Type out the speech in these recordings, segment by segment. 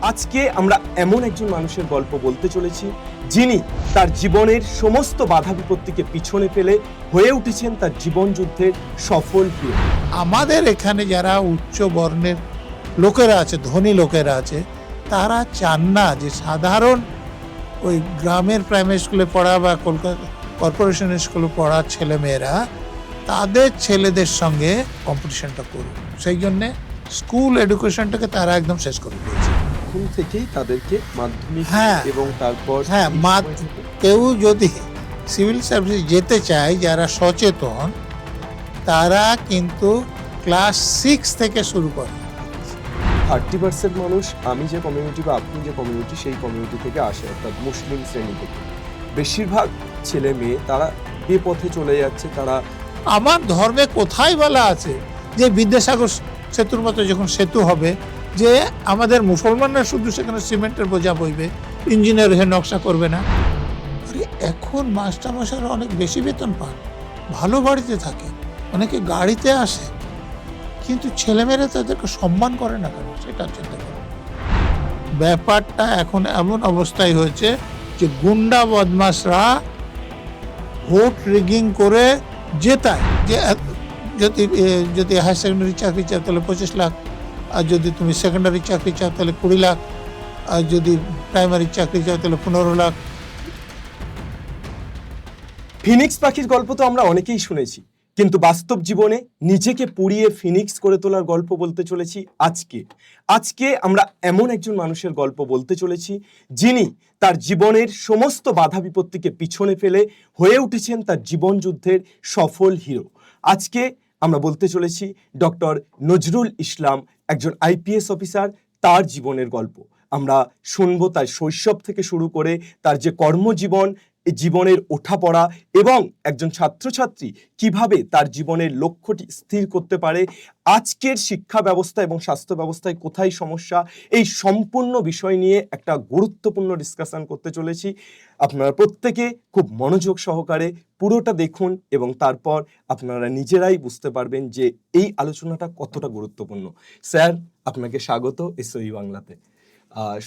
আজকে আমরা এমন একজন মানুষের গল্প বলতে চলেছি যিনি তার জীবনের সমস্ত বাধা বিপত্তিকে পিছনে ফেলে হয়ে উঠেছেন তার জীবন যুদ্ধের সফল হিরো। আমাদের এখানে যারা উচ্চ বর্ণের লোকেরা আছে, ধনী লোকেরা আছে, তারা চান না যে সাধারণ ওই গ্রামের প্রাইমারি স্কুলে পড়া বা কলকাতা কর্পোরেশন স্কুলে পড়া ছেলেমেয়েরা তাদের ছেলেদের সঙ্গে কম্পিটিশনটা করুক। সেই জন্যে স্কুল এডুকেশনটাকে তারা একদম শেষ করে দিয়েছে। এখন থেকেই তাদেরকে মাধ্যমিক হ্যাঁ। এবং তারপর কেউ যদি সিভিল সার্ভিস যেতে চায়, যারা সচেতন, তারা কিন্তু ক্লাস 6 থেকে শুরু করে। 30% মানুষ আমি যে কমিউনিটি বা আপনি যে কমিউনিটি সেই কমিউনিটি থেকে আসে, অর্থাৎ মুসলিম শ্রেণী থেকে। বেশিরভাগ ছেলে মেয়ে তারা বেপথে চলে যাচ্ছে। তারা আমার ধর্মে কোথায় বলা আছে যে বিদ্যাসাগর সেতুর মতো যখন সেতু হবে যে আমাদের মুসলমানরা শুধু সেখানে সিমেন্টের বোঝা বইবে, ইঞ্জিনিয়ার হয়ে নকশা করবে না? আরে এখন মাস্টারমশাইরা অনেক বেশি বেতন পান, ভালো বাড়িতে থাকে, অনেকে গাড়িতে আসে, কিন্তু ছেলেমেয়েরা তাদেরকে সম্মান করে না কেন সেটা চিন্তা করে। ব্যাপারটা এখন এমন অবস্থায় হয়েছে যে গুন্ডা বদমাশরা ভোট রিগিং করে জেতায়। যে যদি হায়ার সেকেন্ডারি চাকরি চাও তাহলে 25 লাখ, আর যদি তুমি সেকেন্ডারি চাকরি চাও তাহলে 20 লাখ, আর যদি প্রাইমারি চাকরি চাও তাহলে 15 লাখ। ফিনিক্স পাখির গল্প তো আমরা অনেকেই শুনেছি, কিন্তু বাস্তব জীবনে নিজেকে পুড়িয়ে ফিনিক্স করে তোলার গল্প বলতে চলেছি আজকে আমরা এমন একজন মানুষের গল্প বলতে চলেছি যিনি তার জীবনের সমস্ত বাধা বিপত্তিকে পিছনে ফেলে হয়ে উঠেছেন তার জীবন যুদ্ধের সফল হিরো। আজকে আমরা বলতে চলেছি ডক্টর নজরুল ইসলাম, একজন আইপিএস অফিসার। তার জীবনের গল্প আমরা শুনবো, তার শৈশব থেকে শুরু করে তার যে কর্মজীবন, জীবনের ওঠাপড়া এবং একজন ছাত্রছাত্রী কিভাবে তার জীবনের লক্ষ্যটি স্থির করতে পারে, আজকের শিক্ষা ব্যবস্থা এবং স্বাস্থ্য ব্যবস্থায় কোথায় সমস্যা, এই সম্পূর্ণ বিষয় নিয়ে একটা গুরুত্বপূর্ণ ডিসকাশন করতে চলেছি। আপনারা প্রত্যেকে খুব মনোযোগ সহকারে পুরোটা দেখুন এবং তারপর আপনারা নিজেরাই বুঝতে পারবেন যে এই আলোচনাটা কতটা গুরুত্বপূর্ণ। স্যার, আপনাকে স্বাগত এসওই বাংলাতে।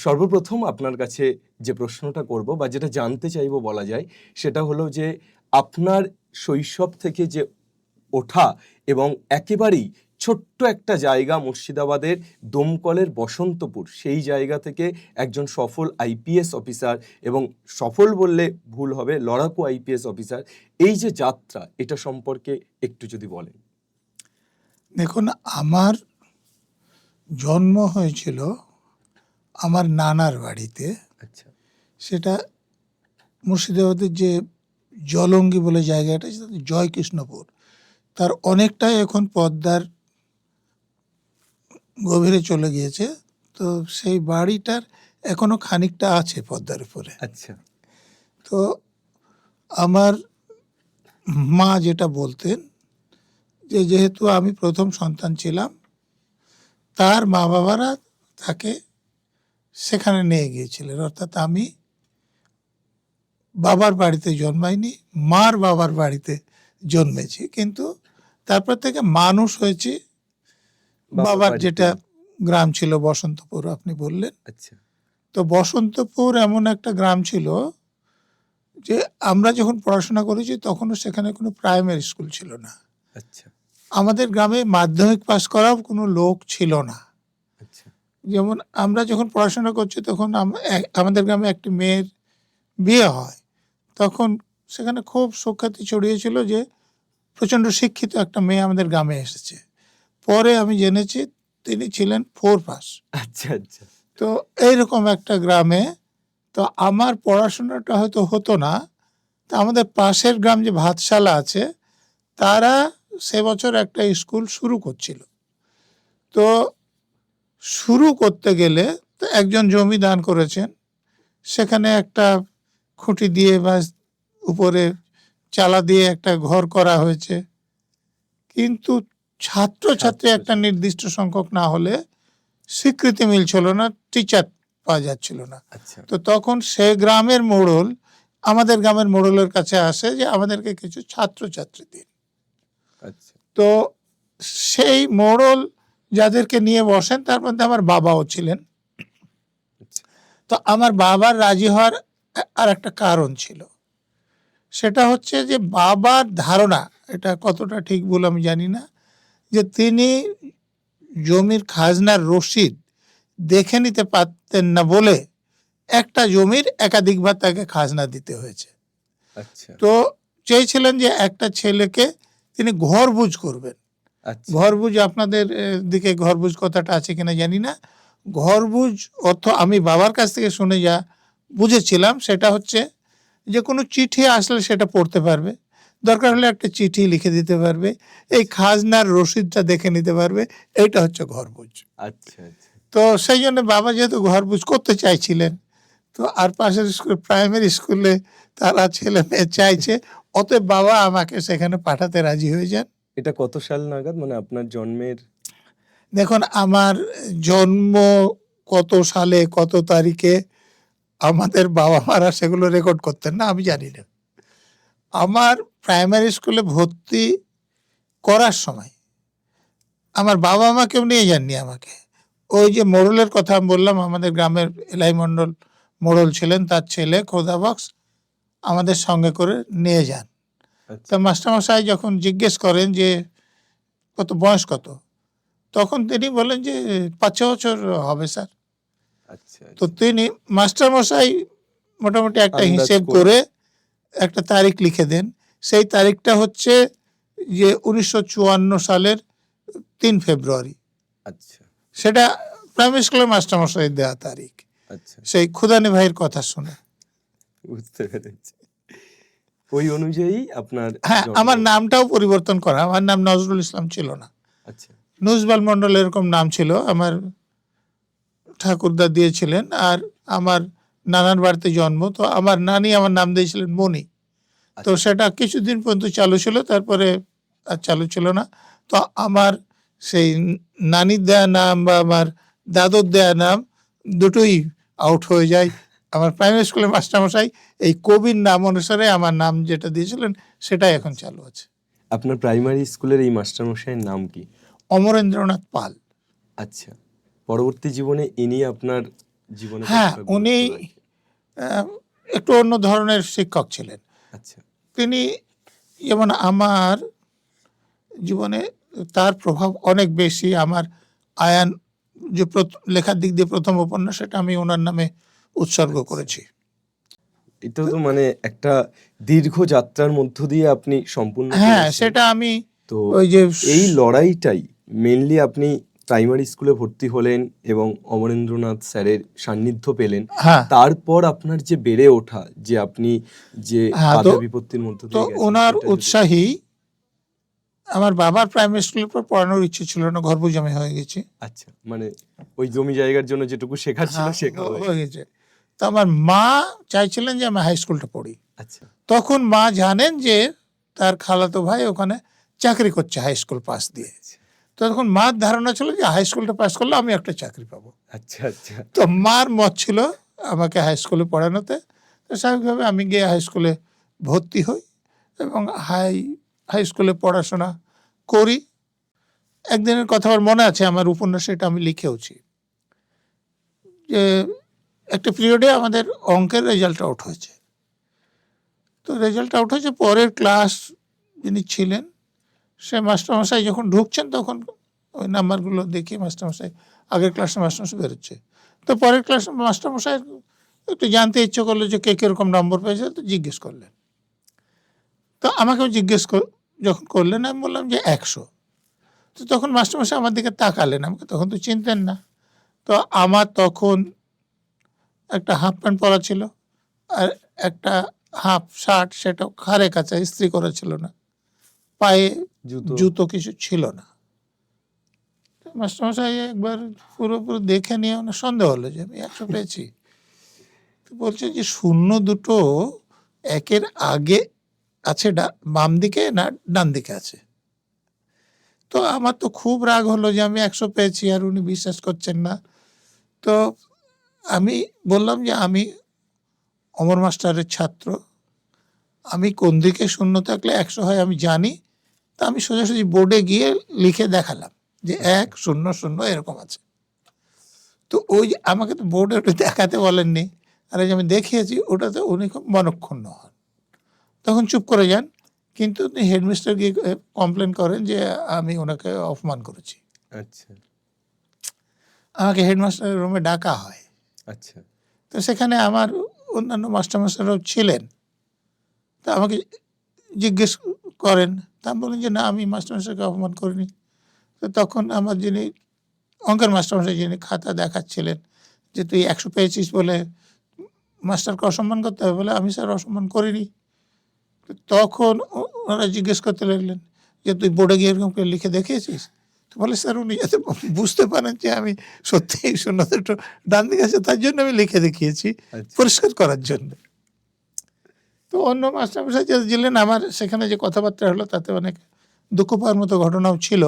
সর্বপ্রথম আপনার কাছে যে প্রশ্নটা করব বা যেটা জানতে চাইবো বলা যায়, সেটা হলো যে আপনার শৈশব থেকে যে ওঠা এবং একেবারেই ছোট্ট একটা জায়গা মুর্শিদাবাদের দমকলের বসন্তপুর, সেই জায়গা থেকে একজন সফল আইপিএস অফিসার, এবং সফল বললে ভুল হবে, লড়াকু আইপিএস অফিসার, এই যে যাত্রা, এটা সম্পর্কে একটু যদি বলেন। দেখুন, আমার জন্ম হয়েছিল আমার নানার বাড়িতে। আচ্ছা। সেটা মুর্শিদাবাদের যে জলঙ্গি বলে জায়গাটা, সেটা জয়কৃষ্ণপুর, তার অনেকটাই এখন পদ্মার গভীরে চলে গিয়েছে। তো সেই বাড়িটার এখনো খানিকটা আছে পদ্মার উপরে। আচ্ছা। তো আমার মা যেটা বলতেন যে যেহেতু আমি প্রথম সন্তান ছিলাম, তার মা বাবারা তাকে সেখানে নিয়ে গিয়েছিলেন। অর্থাৎ আমি বাবার বাড়িতে জন্মাইনি, মার বাবার বাড়িতে জন্মেছি, কিন্তু তারপর থেকে মানুষ হয়েছি বাবার যেটা গ্রাম ছিল বসন্তপুর, আপনি বললেন। আচ্ছা। তো বসন্তপুর এমন একটা গ্রাম ছিল যে আমরা যখন পড়াশোনা করেছি তখনও সেখানে কোনো প্রাইমারি স্কুল ছিল না। আচ্ছা। আমাদের গ্রামে মাধ্যমিক পাস করাও কোনো লোক ছিল না। আচ্ছা। যেমন আমরা যখন পড়াশোনা করছি তখন আমাদের গ্রামে একটি মেয়ের বিয়ে হয়, তখন সেখানে খুব সুখ্যাতি ছড়িয়েছিল যে প্রচণ্ড শিক্ষিত একটা মেয়ে আমাদের গ্রামে এসেছে। পরে আমি জেনেছি তিনি ছিলেন 4 পাস। আচ্ছা। আচ্ছা। তো এইরকম একটা গ্রামে তো আমার পড়াশোনাটা হয়তো হতো না। তা আমাদের পাশের গ্রাম যে ভাতশালা আছে, তারা সে বছর একটা স্কুল শুরু করছিল। তো শুরু করতে গেলে তো একজন জমি দান করেছেন, সেখানে একটা খুঁটি দিয়ে বা উপরে চালা দিয়ে একটা ঘর করা হয়েছে, কিন্তু ছাত্রছাত্রী একটা নির্দিষ্ট সংখ্যক না হলে স্বীকৃতি মিলছিল না, টিচার পাওয়া যাচ্ছিল না। আচ্ছা। তো তখন সে গ্রামের মোড়ল আমাদের গ্রামের মোড়লের কাছে আসে যে আমাদেরকে কিছু ছাত্রছাত্রী দিন। আচ্ছা। তো সেই মোড়ল যাদেরকে নিয়ে বসেন তার মধ্যে আমার বাবাও ছিলেন। তো আমার বাবার রাজি হওয়ার আর একটা কারণ ছিল, সেটা হচ্ছে যে বাবার ধারণা, এটা কতটা ঠিক বলে আমি জানি না, যে তিনি জমির খাজনার রসিদ দেখে নিতে পারতেন না বলে একটা জমির একাধিকবার তাকে খাজনা দিতে হয়েছে। আচ্ছা তো চেয়েছিলেন যে একটা ছেলেকে তিনি ঘরবুঝ করবেন। আচ্ছা ঘরবুঝ আপনাদের দিকে ঘরবুঝ কথাটা আছে কিনা জানি না। ঘরবুঝ অর্থ আমি বাবার কাছ থেকে শুনে যা বুঝেছিলাম সেটা হচ্ছে যে কোনো চিঠি আসলে সেটা পড়তে পারবে, দরকার হলে একটা চিঠি লিখে দিতে পারবে, এই খাজনার রসিদটা দেখে নিতে পারবে, এইটা হচ্ছে ঘরবুঝ। আচ্ছা আচ্ছা তো সেই জন্য বাবা যেহেতু ঘরবুঝ করতে চাইছিলেন, তো আর পাশের স্কুল প্রাইমারি স্কুলে তারা ছেলে মেয়ে চাইছে, অতএব বাবা আমাকে সেখানে পাঠাতে রাজি হয়ে যান। এটা কত সাল নাগাদ, মানে আপনার জন্মের? দেখুন, আমার জন্ম কত সালে কত তারিখে আমাদের বাবা মারা সেগুলো রেকর্ড করতেন না, আমি জানি না। আমার প্রাইমারি স্কুলে ভর্তি করার সময় আমার বাবা মা কেউ নিয়ে যাননি আমাকে। ওই যে মোড়লের কথা আমি বললাম, আমাদের গ্রামের এলাই মণ্ডল মোড়ল ছিলেন, তার ছেলে খোদা বক্স আমাদের সঙ্গে করে নিয়ে যান। আচ্ছা তা মাস্টারমশাই যখন জিজ্ঞেস করেন যে কত বয়স কত, তখন তিনি বলেন যে 5-6 বছর হবে স্যার। আচ্ছা তো তিনি মাস্টারমশাই মোটামুটি একটা আন্দাজ হিসেব করে। করে একটা তারিখ লিখে দেন। সেই তারিখটা হচ্ছে যে 1954 সালের 3 ফেব্রুয়ারি। আচ্ছা সেটা প্রাইমারি স্কুলের মাস্টারমশাই দেওয়া তারিখ, আচ্ছা সেই খুদানি ভাইয়ের কথা শুনে। বুঝতে পেরেছি। ওই অনুযায়ী আপনার হ্যাঁ, জন্ম। আমার নামটাও পরিবর্তন করা, আমার নাম নজরুল ইসলাম ছিল না, আচ্ছা নুজবাল মণ্ডল এরকম নাম ছিল, আমার ঠাকুরদা দিয়েছিলেন। আর আমার নানার বাড়িতে জন্ম, তো আমার নানি আমার নাম দিয়েছিলেন মণি। তো আচ্ছা সেটা কিছুদিন পর্যন্ত চালু ছিল, তারপরে আর চালু ছিল না। তো আমার সেই নানির দেয়া নাম বা আমার দাদুর দেয়া নাম দুটোই আউট হয়ে যায়। আমার প্রাইমারি স্কুলের মাস্টারমশাই এই কবির নাম অনুসারে আমার নাম যেটা দিয়েছিলেন সেটাই এখন চালু আছে। আপনার প্রাইমারি স্কুলের এই মাস্টারমশাইয়ের নাম কি? অমরেন্দ্রনাথ পাল। আচ্ছা, পরবর্তী জীবনে ইনি আপনার জীবনে হ্যাঁ, কতটা গুরুত্ব উনি রাখেন? একটু অন্য ধরনের শিক্ষক ছিলেন। আচ্ছা তিনি যেমন আমার জীবনে তার প্রভাব অনেক বেশি। আমার আয়ান যে লেখার দিক দিয়ে প্রথম উপন্যাস, সেটা আমি ওনার নামে উৎসর্গ আচ্ছা। করেছি। এটা তো মানে একটা দীর্ঘ যাত্রার মধ্য দিয়ে আপনি সম্পূর্ণ হ্যাঁ, করেছেন। সেটা আমি তো ওই যে এই লড়াইটাই মেনলি আপনি প্রাইমারি স্কুলে ভর্তি হলেন এবং অমরেন্দ্রনাথ স্যারের সান্নিধ্য পেলেন। হ্যাঁ তারপর আপনার যে বেড়ে ওঠা, যে আপনি যে হ্যাঁ, বাধা বিপত্তির মধ্য তো দিয়ে গেছেন, ওনার সেটা যদি- উৎসাহী, আমার বাবার প্রাইমারি স্কুলের পর পড়ানোর ইচ্ছে ছিল না, ঘরবুঝ আমি হয়ে গেছি। আচ্ছা, মানে ওই জমি জায়গার জন্য যেটুকু শেখার ছিল হ্যাঁ, শেখা হয়ে হয়ে গেছে। তো আমার মা চাইছিলেন যে আমি হাই স্কুলটা পড়ি। আচ্ছা তখন মা জানেন যে তার খালাতো ভাই ওখানে চাকরি করছে হাই স্কুল পাস দিয়ে। তো তখন মার ধারণা ছিল যে হাই স্কুলটা পাস করলে আমি একটা চাকরি পাবো। আচ্ছা আচ্ছা তো মার মত ছিল আমাকে হাই স্কুলে পড়ানোতে। তো স্বাভাবিকভাবে আমি গিয়ে হাই স্কুলে ভর্তি হই এবং হাই স্কুলে পড়াশোনা করি। একদিনের কথা আমার মনে আছে, আমার উপন্যাসে এটা আমি লিখেওছি, যে একটা পিরিয়ডে আমাদের অঙ্কের রেজাল্ট আউট হয়েছে। তো রেজাল্ট আউট হয়েছে, পরের ক্লাস যিনি ছিলেন সে মাস্টারমশাই যখন ঢুকছেন তখন ওই নাম্বারগুলো দেখি মাস্টারমশাই আগের ক্লাসে মাস্টারমশাই বেরোচ্ছে। তো পরের ক্লাসে মাস্টারমশাই একটু জানতে ইচ্ছে করলো যে কে কীরকম নম্বর পেয়েছে, তো জিজ্ঞেস করলেন। তো আমাকেও যখন করলেন, আমি বললাম যে 100। তো তখন মাস্টারমশাই আমার দিকে তাকালেন, আমাকে তখন তো চিনতেন না। তো আমার তখন একটা হাফ প্যান্ট পরা ছিল আর একটা হাফ শার্ট, সেটা ঘাড়ে কাছে ইস্ত্রি করা ছিল না, পায়ে জুতো কিছু ছিল না। মাস্টারমশাই একবার পুরোপুরি দেখে নিয়ে ওনার সন্দেহ হলো যে আমি 100 পেয়েছি। তো বলছে যে শূন্য দুটো একের আগে আছে বাম দিকে না ডান দিকে আছে। তো আমার তো খুব রাগ হলো যে আমি 100 পেয়েছি আর উনি বিশ্বাস করছেন না। তো আমি বললাম যে আমি অমর মাস্টারের ছাত্র, আমি কোন দিকে শূন্য থাকলে 100 হয় আমি জানি। তা আমি সোজাসুজি বোর্ডে গিয়ে লিখে দেখালাম যে 100 0 এরকম আছে। তো ওই যে আমাকে তো বোর্ডে ওটা দেখাতে বলেননি, আর এই যে আমি দেখিয়েছি ওটাতে উনি খুব মনক্ষুণ্ণ হন, তখন চুপ করে যান। কিন্তু উনি হেডমিস্টার গিয়ে কমপ্লেন করেন যে আমি ওনাকে অপমান করেছি। আচ্ছা আমাকে হেডমাস্টারের রুমে ডাকা হয়। আচ্ছা তো সেখানে আমার অন্যান্য মাস্টারমশাইরাও ছিলেন। তা আমাকে জিজ্ঞেস করেন, তা আমি বলেন যে না, আমি মাস্টারমশাইকে অপমান করিনি। তো তখন আমার যিনি অঙ্কের মাস্টারমশাই, যিনি খাতা দেখাচ্ছিলেন, যে তুই 100 পেয়েছিস বলে মাস্টারকে অসম্মান করতে হবে, বলে আমি স্যার অসম্মান করিনি। তো তখন ওনারা জিজ্ঞেস করতে লাগলেন যে তুই বোর্ডে গিয়ে এরকম করে লিখে দেখিয়েছিস? তো বলে স্যার উনি যাতে বুঝতে পারেন যে আমি সত্যিই শূন্যতা একটু ডান দিকে আছে, তার জন্য আমি লিখে দেখিয়েছি, আচ্ছা পরিষ্কার করার জন্য। তো অন্য মাস্টারমশাই যে ছিলেন, আমার সেখানে যে কথাবার্তা হলো তাতে অনেক দুঃখ পাওয়ার মতো ঘটনাও ছিল।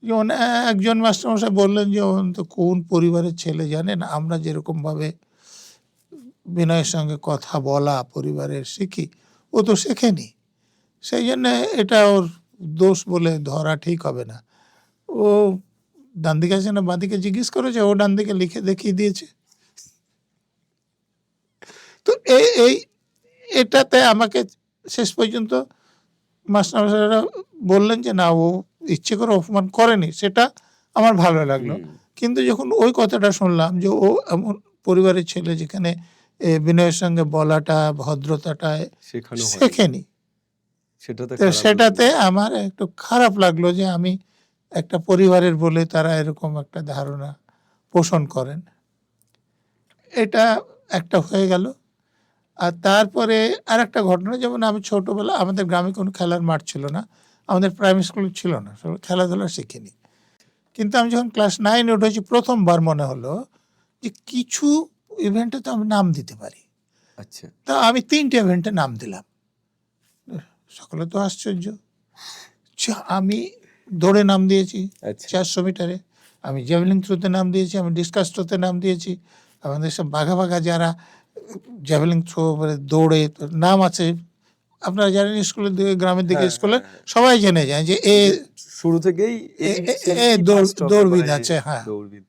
যেমন একজন মাস্টারমশাই বললেন যে ও তো কোন পরিবারের ছেলে জানেন, আমরা যেরকমভাবে বিনয়ের সঙ্গে কথা বলা পরিবারের শিখি, ও তো শেখেনি, সেই জন্য এটা ওর দোষ বলে ধরা ঠিক হবে না। ও ডান দিকে আছে না বাঁ দিকে জিজ্ঞেস করেছে, ও ডান দিকে লিখে দেখিয়ে দিয়েছে। তো এই এটাতে আমাকে শেষ পর্যন্ত মাস্টারমশাইরা বললেন যে না, ও ইচ্ছে করে অপমান করেনি, সেটা আমার ভালো লাগলো। হুম, কিন্তু যখন ওই কথাটা শুনলাম যে ও এমন পরিবারের ছেলে যেখানে বিনয়ের সঙ্গে বলাটা, ভদ্রতাটা শেখানো হয় শেখেনি, সেটাতে তো খারাপ সেটাতে লাগলো। আমার একটু খারাপ লাগলো যে আমি একটা পরিবারের বলে তারা এরকম একটা ধারণা পোষণ করেন। এটা একটা হয়ে গেল। আর তারপরে আর একটা ঘটনা, যেমন আমি ছোটবেলা, আমাদের গ্রামে কোনো খেলার মাঠ ছিল না, আমাদের প্রাইমারি স্কুল ছিল না, সব খেলাধুলা শিখিনি। কিন্তু আমি যখন ক্লাস 9-এ উঠেছি, প্রথমবার মনে হলো যে কিছু ইভেন্টে তো আমি নাম দিতে পারি। আচ্ছা তা আমি 3টে ইভেন্টে নাম দিলাম। সকলে তো আশ্চর্য। আমি দৌড়ে নাম দিয়েছি আচ্ছা 400 মিটারে, আমি জ্যাভেলিন থ্রোতে নাম দিয়েছি, আমি ডিসকাস থ্রোতে নাম দিয়েছি। আমাদের সব বাঘা বাঘা যারা জ্যাভেলিন থ্রো দৌড়ে নাম আছে, আপনারা জানেন স্কুলের দিকে, গ্রামের দিকে হ্যাঁ স্কুলে হ্যাঁ হ্যাঁ। সবাই জেনে যায় যে এ যে শুরু থেকেই এই এ- এ- এ ছেলেটি দৌড়- first হবে, দৌড়বিদ মানে আছে, হ্যাঁ। দৌড়বিদ।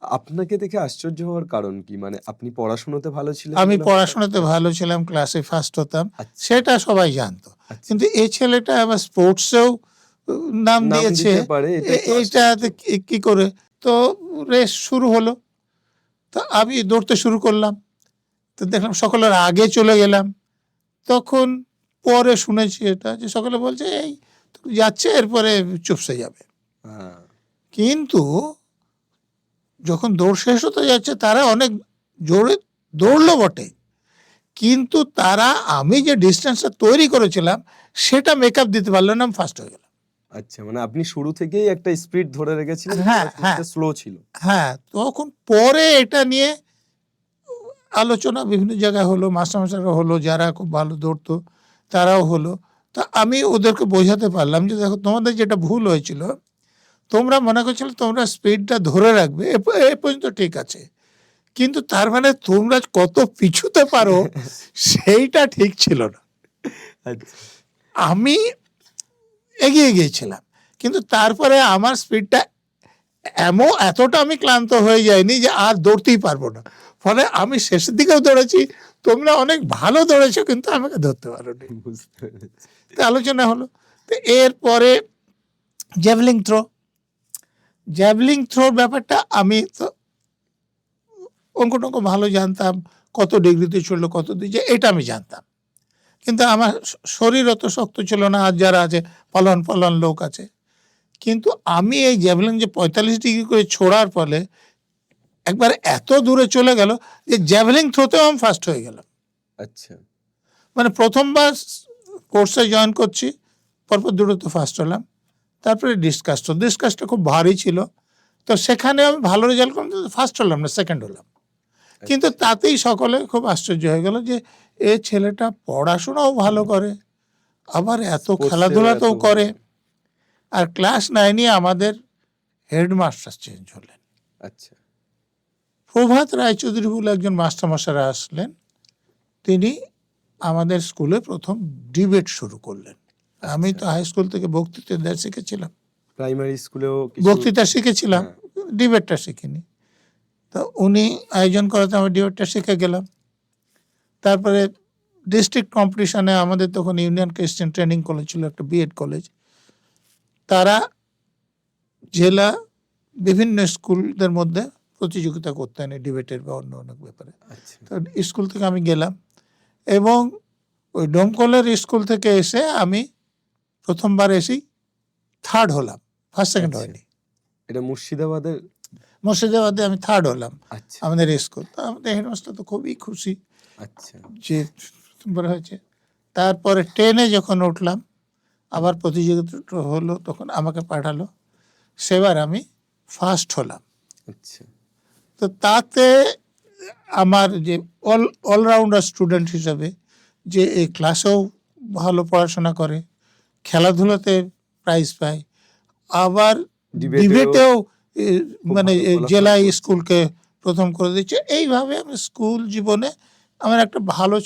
আপনাকে দেখে আশ্চর্য হওয়ার কারণ কি? মানে আপনি পড়াশোনাতে ভালো ছিলেন আমি বলে হঠাৎ? পড়াশোনাতে ভালো ছিলাম, ক্লাসে ফার্স্ট হতাম, আচ্ছা সেটা সবাই জানতো। আচ্ছা কিন্তু এই ছেলেটা আবার স্পোর্টসেও নাম নাম দিয়েছে, দিতে পারে, এটা একটু এইটাতে আশ্চর্য। কি করে? তো রেস শুরু হলো, তো আমি দৌড়তে শুরু করলাম, তো দেখলাম সকলের আগে চলে গেলাম। তখন পরে শুনেছি এটা, যে সকলে বলছে এই তো যাচ্ছে, এরপরে চুপসে যাবে। হ্যাঁ কিন্তু যখন দৌড় শেষ হতে যাচ্ছে, তারা অনেক জোরে দৌড়লো বটে, কিন্তু তারা আমি যে ডিস্টেন্সটা তৈরি করেছিলাম সেটা মেকআপ দিতে পারলো না, আমি ফার্স্ট হয়ে গেলাম। আচ্ছা, মানে আপনি শুরু থেকেই একটা স্পিড ধরে রেখেছিলেন, হ্যাঁ, হ্যাঁ। স্লো ছিল। হ্যাঁ, তখন পরে এটা নিয়ে আলোচনা বিভিন্ন জায়গায় হলো, মাস্টারমশাইরা হলো, যারা খুব ভালো দৌড়তো তারাও হলো। তা আমি ওদেরকে বোঝাতে পারলাম যে দেখো, তোমাদের যেটা ভুল হয়েছিল, তোমরা মনে করছিলে তোমরা স্পিডটা ধরে রাখবে, এ পর্যন্ত ঠিক আছে, কিন্তু তার মানে তোমরা কত পিছুতে পারো সেইটা ঠিক ছিল না। আচ্ছা আমি এগিয়ে গিয়েছিলাম, কিন্তু তারপরে আমার স্পিডটা এতটা আমি ক্লান্ত হয়ে যাইনি যে আর দৌড়তেই পারবো না, ফলে আমি শেষের দিকেও দৌড়েছি, তোমরা অনেক ভালো দৌড়েছো কিন্তু আমাকে ধরতে পারোনি। বুঝতে পেরেছি। তো আলোচনা হলো। তো এরপরে জ্যাভলিং থ্রোর ব্যাপারটা আমি তো অঙ্ক টঙ্ক ভালো জানতাম, কত ডিগ্রিতে চললো, কত দিচ্ছে, এটা আমি জানতাম, কিন্তু আমার শরীর অত শক্ত ছিল না, আর যারা আছে পালন লোক আছে। কিন্তু আমি এই জ্যাভলিন যে 45 ডিগ্রি করে ছোড়ার ফলে একবার এত দূরে চলে গেল যে জ্যাভলিন থ্রোতেও আমি ফার্স্ট হয়ে গেলাম। আচ্ছা মানে প্রথমবার কোর্সে জয়েন করছি, পরপর দুটোতে ফার্স্ট হলাম। তারপরে ডিসকাসটা খুব ভারী ছিল, তো সেখানে আমি ভালো রেজাল্ট করলাম, ফার্স্ট হলাম না, সেকেন্ড হলাম। কিন্তু তাতেই সকলে খুব আশ্চর্য হয়ে গেল যে এ ছেলেটা পড়াশোনাও ভালো করে, আবার এত Sports-এও খেলাধুলাতেও এত করে। ভালো। আর ক্লাস 9-এ আমাদের হেডমাস্টার চেঞ্জ হলেন। আচ্ছা প্রভাত রায়চৌধুরী বলে একজন মাস্টারমশাই আসলেন, তিনি আমাদের স্কুলে প্রথম ডিবেট শুরু করলেন। আমি তো হাই স্কুল থেকে বক্তৃতা দেওয়া শিখেছিলাম, প্রাইমারি স্কুলেও কিছু। বক্তৃতা শিখেছিলাম, ডিবেটটা শিখিনি। তো উনি আয়োজন করাতে আমি ডিবেটটা শিখে গেলাম। তারপরে ডিস্ট্রিক্ট কম্পিটিশনে আমাদের তখন ইউনিয়ন ক্রিশ্চিয়ান ট্রেনিং কলেজ ছিল, একটা বিএড কলেজ, তারা জেলা বিভিন্ন স্কুলদের মধ্যে প্রতিযোগিতা করতেন এই ডিবেটের বা অন্য অনেক ব্যাপারে। আচ্ছা তো স্কুল থেকে আমি গেলাম এবং ওই ডোমকলের স্কুল থেকে এসে আমি প্রথমবার এসেই থার্ড হলাম, ফার্স্ট সেকেন্ড আচ্ছা। হয়নি। এটা মুর্শিদাবাদের। মুর্শিদাবাদে আমি থার্ড হলাম আচ্ছা আমাদের স্কুল। তো আমাদের হেডমাস্টার তো খুবই খুশি আচ্ছা যে প্রথমবার হয়েছে। তারপরে ট্রেনে যখন উঠলাম আবার প্রতিযোগিতা হলো, তখন আমাকে পাঠালো, সেবার আমি ফার্স্ট হলাম। আচ্ছা তো তাতে আমার যে অলরাউন্ডার স্টুডেন্ট হিসাবে, যে এই ক্লাসেও ভালো পড়াশোনা করে, খেলাধুলাতে প্রাইজ পায়, আবার ডিবেটেও মানে ভালো ফলাফল জেলায় করছে। স্কুলকে প্রথম করে দিচ্ছে। এইভাবে আমি স্কুল জীবনে আমার একটা ভালো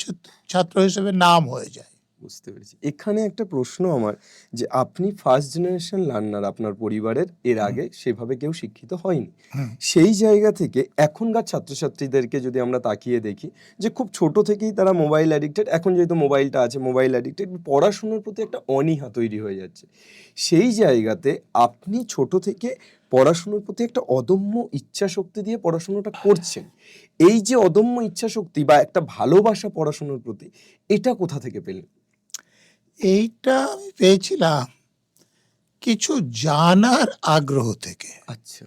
ছাত্র হিসেবে নাম হয়ে যায়। বুঝতে পেরেছি। এখানে একটা প্রশ্ন আমার, যে আপনি ফার্স্ট জেনারেশন লার্নার, আপনার পরিবারের এর আগে সেভাবে কেউ শিক্ষিত হয়নি, হুম। সেই জায়গা থেকে এখনকার ছাত্রছাত্রীদেরকে যদি আমরা তাকিয়ে দেখি, যে খুব ছোট থেকেই তারা মোবাইল অ্যাডিক্টেড, এখন যেহেতু মোবাইলটা আছে মোবাইল অ্যাডিক্টেড, পড়াশোনার প্রতি একটা অনীহা তৈরি হয়ে যাচ্ছে। সেই জায়গাতে আপনি ছোট থেকে পড়াশোনার প্রতি একটা অদম্য ইচ্ছা শক্তি দিয়ে পড়াশোনাটা করছেন, এই যে অদম্য ইচ্ছা শক্তি বা একটা ভালোবাসা পড়াশোনার প্রতি, এটা কোথা থেকে পেলেন? এইটা আমি পেয়েছিলাম কিছু জানার আগ্রহ থেকে। আচ্ছা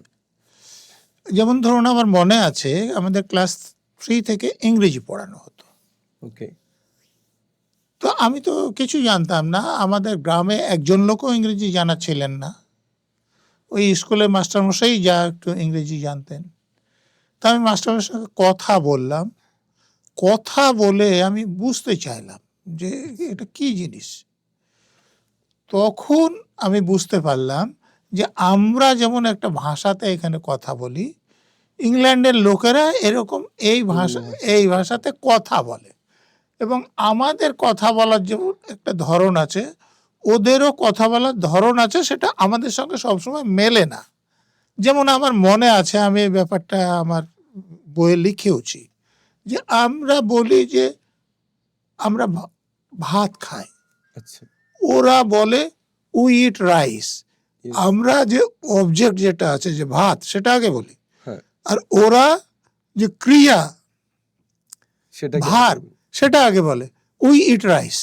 যেমন ধরুন, আমার মনে আছে আমাদের ক্লাস 3 থেকে ইংরেজি পড়ানো হতো। ওকে তো আমি তো কিছু জানতাম না, আমাদের গ্রামে একজন লোকও ইংরেজি জানা ছিলেন না, ওই স্কুলে মাস্টারমশাই যা একটু ইংরেজি জানতেন। তা আমি মাস্টারমশাইয়ের সঙ্গে কথা বললাম, কথা বলে আমি বুঝতে চাইলাম যে এটা কি জিনিস। তখন আমি বুঝতে পারলাম যে আমরা যেমন একটা ভাষাতে এখানে কথা বলি, ইংল্যান্ডের লোকেরা এরকম এই ভাষাতে কথা বলে, এবং আমাদের কথা বলার যেমন একটা ধরন আছে, ওদেরও কথা বলার ধরন আছে, সেটা আমাদের সঙ্গে সবসময় মেলে না। যেমন আমার মনে আছে, আমি এই ব্যাপারটা আমার বইয়ে লিখেওছি, যে আমরা বলি যে আমরা ভাত খাই, আচ্ছা ওরা বলে উই ইট রাইস। Yes. আমরা যে অবজেক্ট যেটা আছে যে ভাত, সেটা আগে বলি, হ্যাঁ আর ওরা যে ক্রিয়া সেটা কি ভার আপনি বলবেন? সেটা আগে বলে উই ইট রাইস।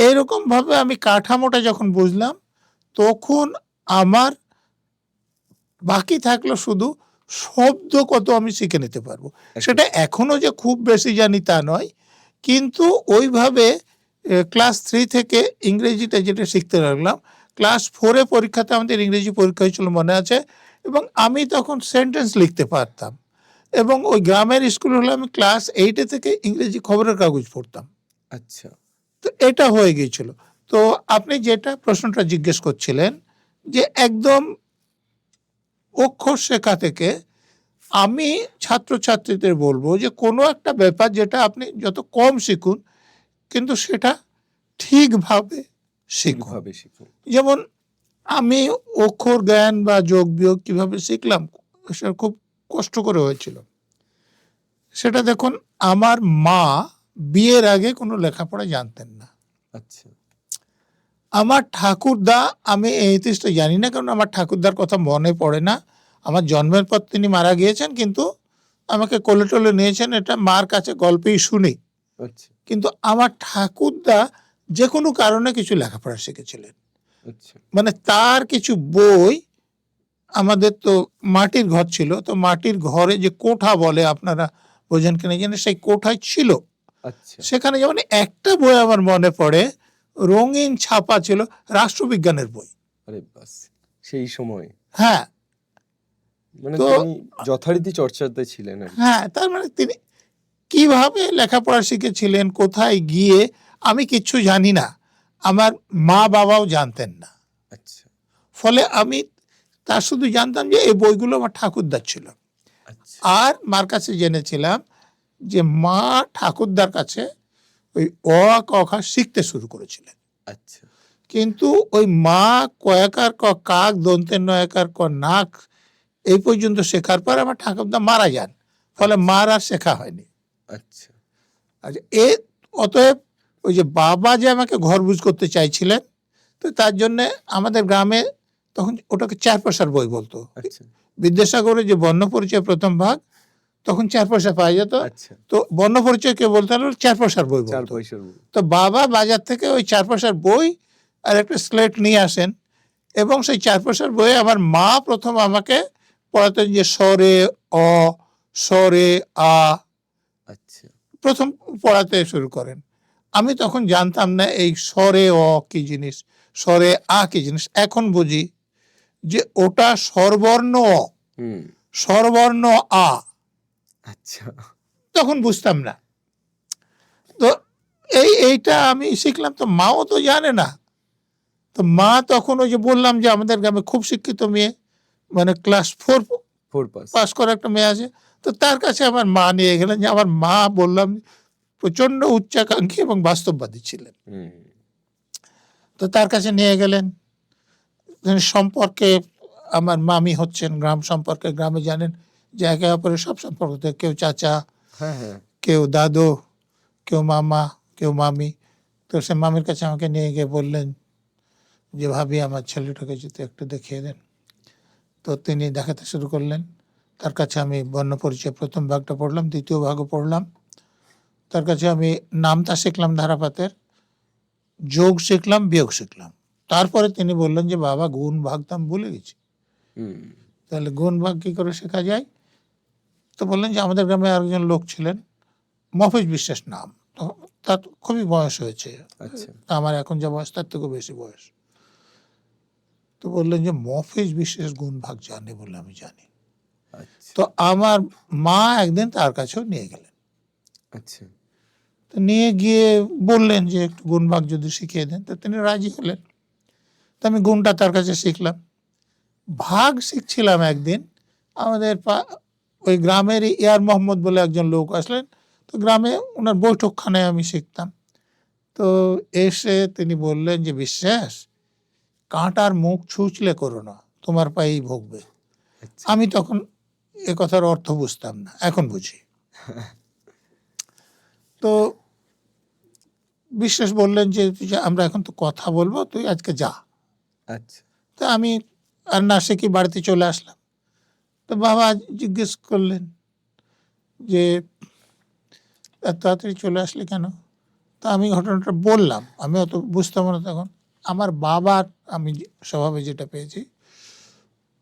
এইরকম ভাবে আমি কাঠামোটা যখন বুঝলাম, তখন আমার বাকি থাকলো শুধু শব্দ কত আমি শিখে নিতে পারবো। সেটা এখনো যে খুব বেশি জানি তা নয়, কিন্তু ওইভাবে ক্লাস 3 থেকে ইংরেজিটা যেটা শিখতে লাগলাম, ক্লাস 4-এ পরীক্ষাতে আমাদের ইংরেজি পরীক্ষা হয়েছিল মনে আছে, এবং আমি তখন সেন্টেন্স লিখতে পারতাম। এবং ওই গ্রামের স্কুল হলে আমি ক্লাস 8-এ থেকে ইংরেজি খবরের কাগজ পড়তাম। আচ্ছা তো এটা হয়ে গিয়েছিল। তো আপনি যেটা প্রশ্নটা জিজ্ঞেস করছিলেন, যে একদম অক্ষর শেখা থেকে, আমি ছাত্রছাত্রীদের বলবো যে কোনো একটা ব্যাপার যেটা আপনি যত কম শিখুন, কিন্তু সেটা ঠিকভাবে শিখুন। ঠিকভাবে শিখুন। যেমন আমি অক্ষর জ্ঞান বা যোগ বিয়োগ কিভাবে শিখলাম, সেটা খুব কষ্ট করে হয়েছিল। সেটা দেখুন, আমার মা বিয়ের আগে কোনো লেখাপড়া জানতেন না। আচ্ছা আমার ঠাকুরদা, আমি এই ইতিহাসটা জানি না, কারণ আমার ঠাকুরদার কথা মনে পড়ে না। আমার জন্মের পর তিনি মারা গিয়েছেন, কিন্তু আমাকে কোলে টোলে নিয়েছেন, এটা মার কাছে গল্পেই শুনি। আচ্ছা কিন্তু আমার ঠাকুরদা যে কোনো কারণে কিছু লেখাপড়া শিখেছিলেন। আচ্ছা মানে তার কিছু বই, আমাদের তো মাটির ঘর ছিল, তো মাটির ঘরে যে কোঠা বলে, আপনারা বোঝেন কিনা জানেন, সেই কোঠায় ছিল। আচ্ছা সেখানে যেমন একটা বই আমার মনে পড়ে, রঙিন ছাপা ছিল, রাষ্ট্রবিজ্ঞানের বই। আরে বাস, সেই সময় হ্যাঁ মানে তো তিনি যথারীতি চর্চাতে ছিলেন আর কি। হ্যাঁ, তার মানে তিনি কিভাবে লেখাপড়া শিখেছিলেন, কোথায় গিয়ে, আমি কিচ্ছু জানি না, আমার মা বাবাও জানতেন না। আচ্ছা ফলে আমি তার শুধু জানতাম যে এই বইগুলো আমার ঠাকুরদার ছিল। আচ্ছা আর মার কাছে জেনেছিলাম যে মা ঠাকুরদার কাছে ওই অ আ ক খ শিখতে শুরু করেছিলেন। আচ্ছা কিন্তু ওই মা কয়াকার ক কাক দন্তের নয়াকার ক নাক এই পর্যন্ত শেখার পর আমার ঠাকুরদা মারা যান, ফলে মার আর শেখা হয়নি। আচ্ছা আচ্ছা, অতএব ওই যে বাবা যে আমাকে ঘর বুঝ করতে চাইছিলেন, তো তার জন্য আমাদের গ্রামে তখন ওটাকে 4 পয়সার বই বলতো। আচ্ছা বিদ্যাসাগরের যে বর্ণপরিচয় প্রথম ভাগ, তখন 4 পয়সা পাওয়া যেত। আচ্ছা, তো বর্ণপরিচয় কে বলতে হলো 4 পয়সার বই 4 বলতো। পয়সার বই। তো বাবা বাজার থেকে ওই 4 পয়সার বই আর একটা স্লেট নিয়ে আসেন, এবং সেই 4 পয়সার বইয়ে আমার মা প্রথম আমাকে পড়াতেন যে স্বরে অ, স্বরে আ, আচ্ছা প্রথম পড়াতে শুরু করেন। আমি তখন জানতাম না এই স্বরে অ কি জিনিস, স্বরে আ কি জিনিস। এখন বুঝি যে ওটা স্বরবর্ণ অ, হুম স্বরবর্ণ আ। আচ্ছা তখন বুঝতাম না। তো এইটা আমি শিখলাম, তো মাও তো জানে না। তো মা তখন ওই যে বললাম যে আমাদের গ্রামে খুব শিক্ষিত মেয়ে, মানে ক্লাস 4 4 পাস। পাস করা একটা মেয়ে আছে, তো তার কাছে আমার মা নিয়ে গেলেন। যে আমার মা বললাম প্রচন্ড উচ্চাকাঙ্ক্ষী এবং বাস্তববাদী ছিলেন। হুম তো তার কাছে নিয়ে গেলেন। সম্পর্কে আমার মামি হচ্ছেন, গ্রাম সম্পর্কে গ্রামে জানেন যে একে অপরের সব সম্পর্ক থাকে, কেউ চাচা, হ্যাঁ হ্যাঁ কেউ দাদু, কেউ মামা, কেউ মামি। তো সে মামির কাছে আমাকে নিয়ে গিয়ে বললেন যে ভাবি আমার ছেলেটাকে যদি একটু দেখিয়ে দেন। তো তিনি দেখাতে শুরু করলেন। তার কাছে আমি বর্ণপরিচয় প্রথম ভাগটা পড়লাম, দ্বিতীয় ভাগও পড়লাম। তার কাছে আমি নামতা শিখলাম ধারাপাতের, যোগ শিখলাম, বিয়োগ শিখলাম। তারপরে তিনি বললেন যে বাবা গুণ ভাগ তো আমি ভুলে গেছি, হুম তাহলে গুণ ভাগ কী করে শেখা যায়? তো বললেন যে আমাদের গ্রামে আরেকজন লোক ছিলেন, মফিজ বিশ্বাস নাম, তো তার খুবই বয়স হয়েছে, আচ্ছা আমার এখন যা বয়স তার থেকেও বেশি বয়স। তো বললেন যে মফিজ বিশ্বাস গুণ ভাগ জানে বলে আমি জানি। আচ্ছা তো আমার মা একদিন তার কাছেও নিয়ে গেলেন। আচ্ছা তো নিয়ে গিয়ে বললেন যে একটু গুণ ভাগ যদি শিখিয়ে দেন, তো তিনি রাজি হলেন। তো আমি গুণটা তার কাছে শিখলাম। ভাগ শিখছিলাম একদিন, আমাদের ওই গ্রামের ইয়ার মোহাম্মদ বলে একজন লোক আসলেন। তো গ্রামে ওনার বৈঠকখানায় আমি শিখতাম। তো এসে তিনি বললেন যে বিশ্বাস, কাঁটার মুখ ছুঁচলে করো না, তোমার পায়েই ভোগবে। আচ্ছা আমি তখন এ কথার অর্থ বুঝতাম না, এখন বুঝি। তো বিশ্বাস বললেন যে তুই আমরা এখন তো কথা বলবো, তুই আজকে যা। আচ্ছা তো আমি আর না শিখি বাড়িতে চলে আসলাম। তো বাবা জিজ্ঞেস করলেন যে এত তাড়াতাড়ি চলে আসলে কেন? তা আমি ঘটনাটা বললাম। আমি অত বুঝতাম না তখন। আমার বাবার আমি স্বভাবে যেটা পেয়েছি,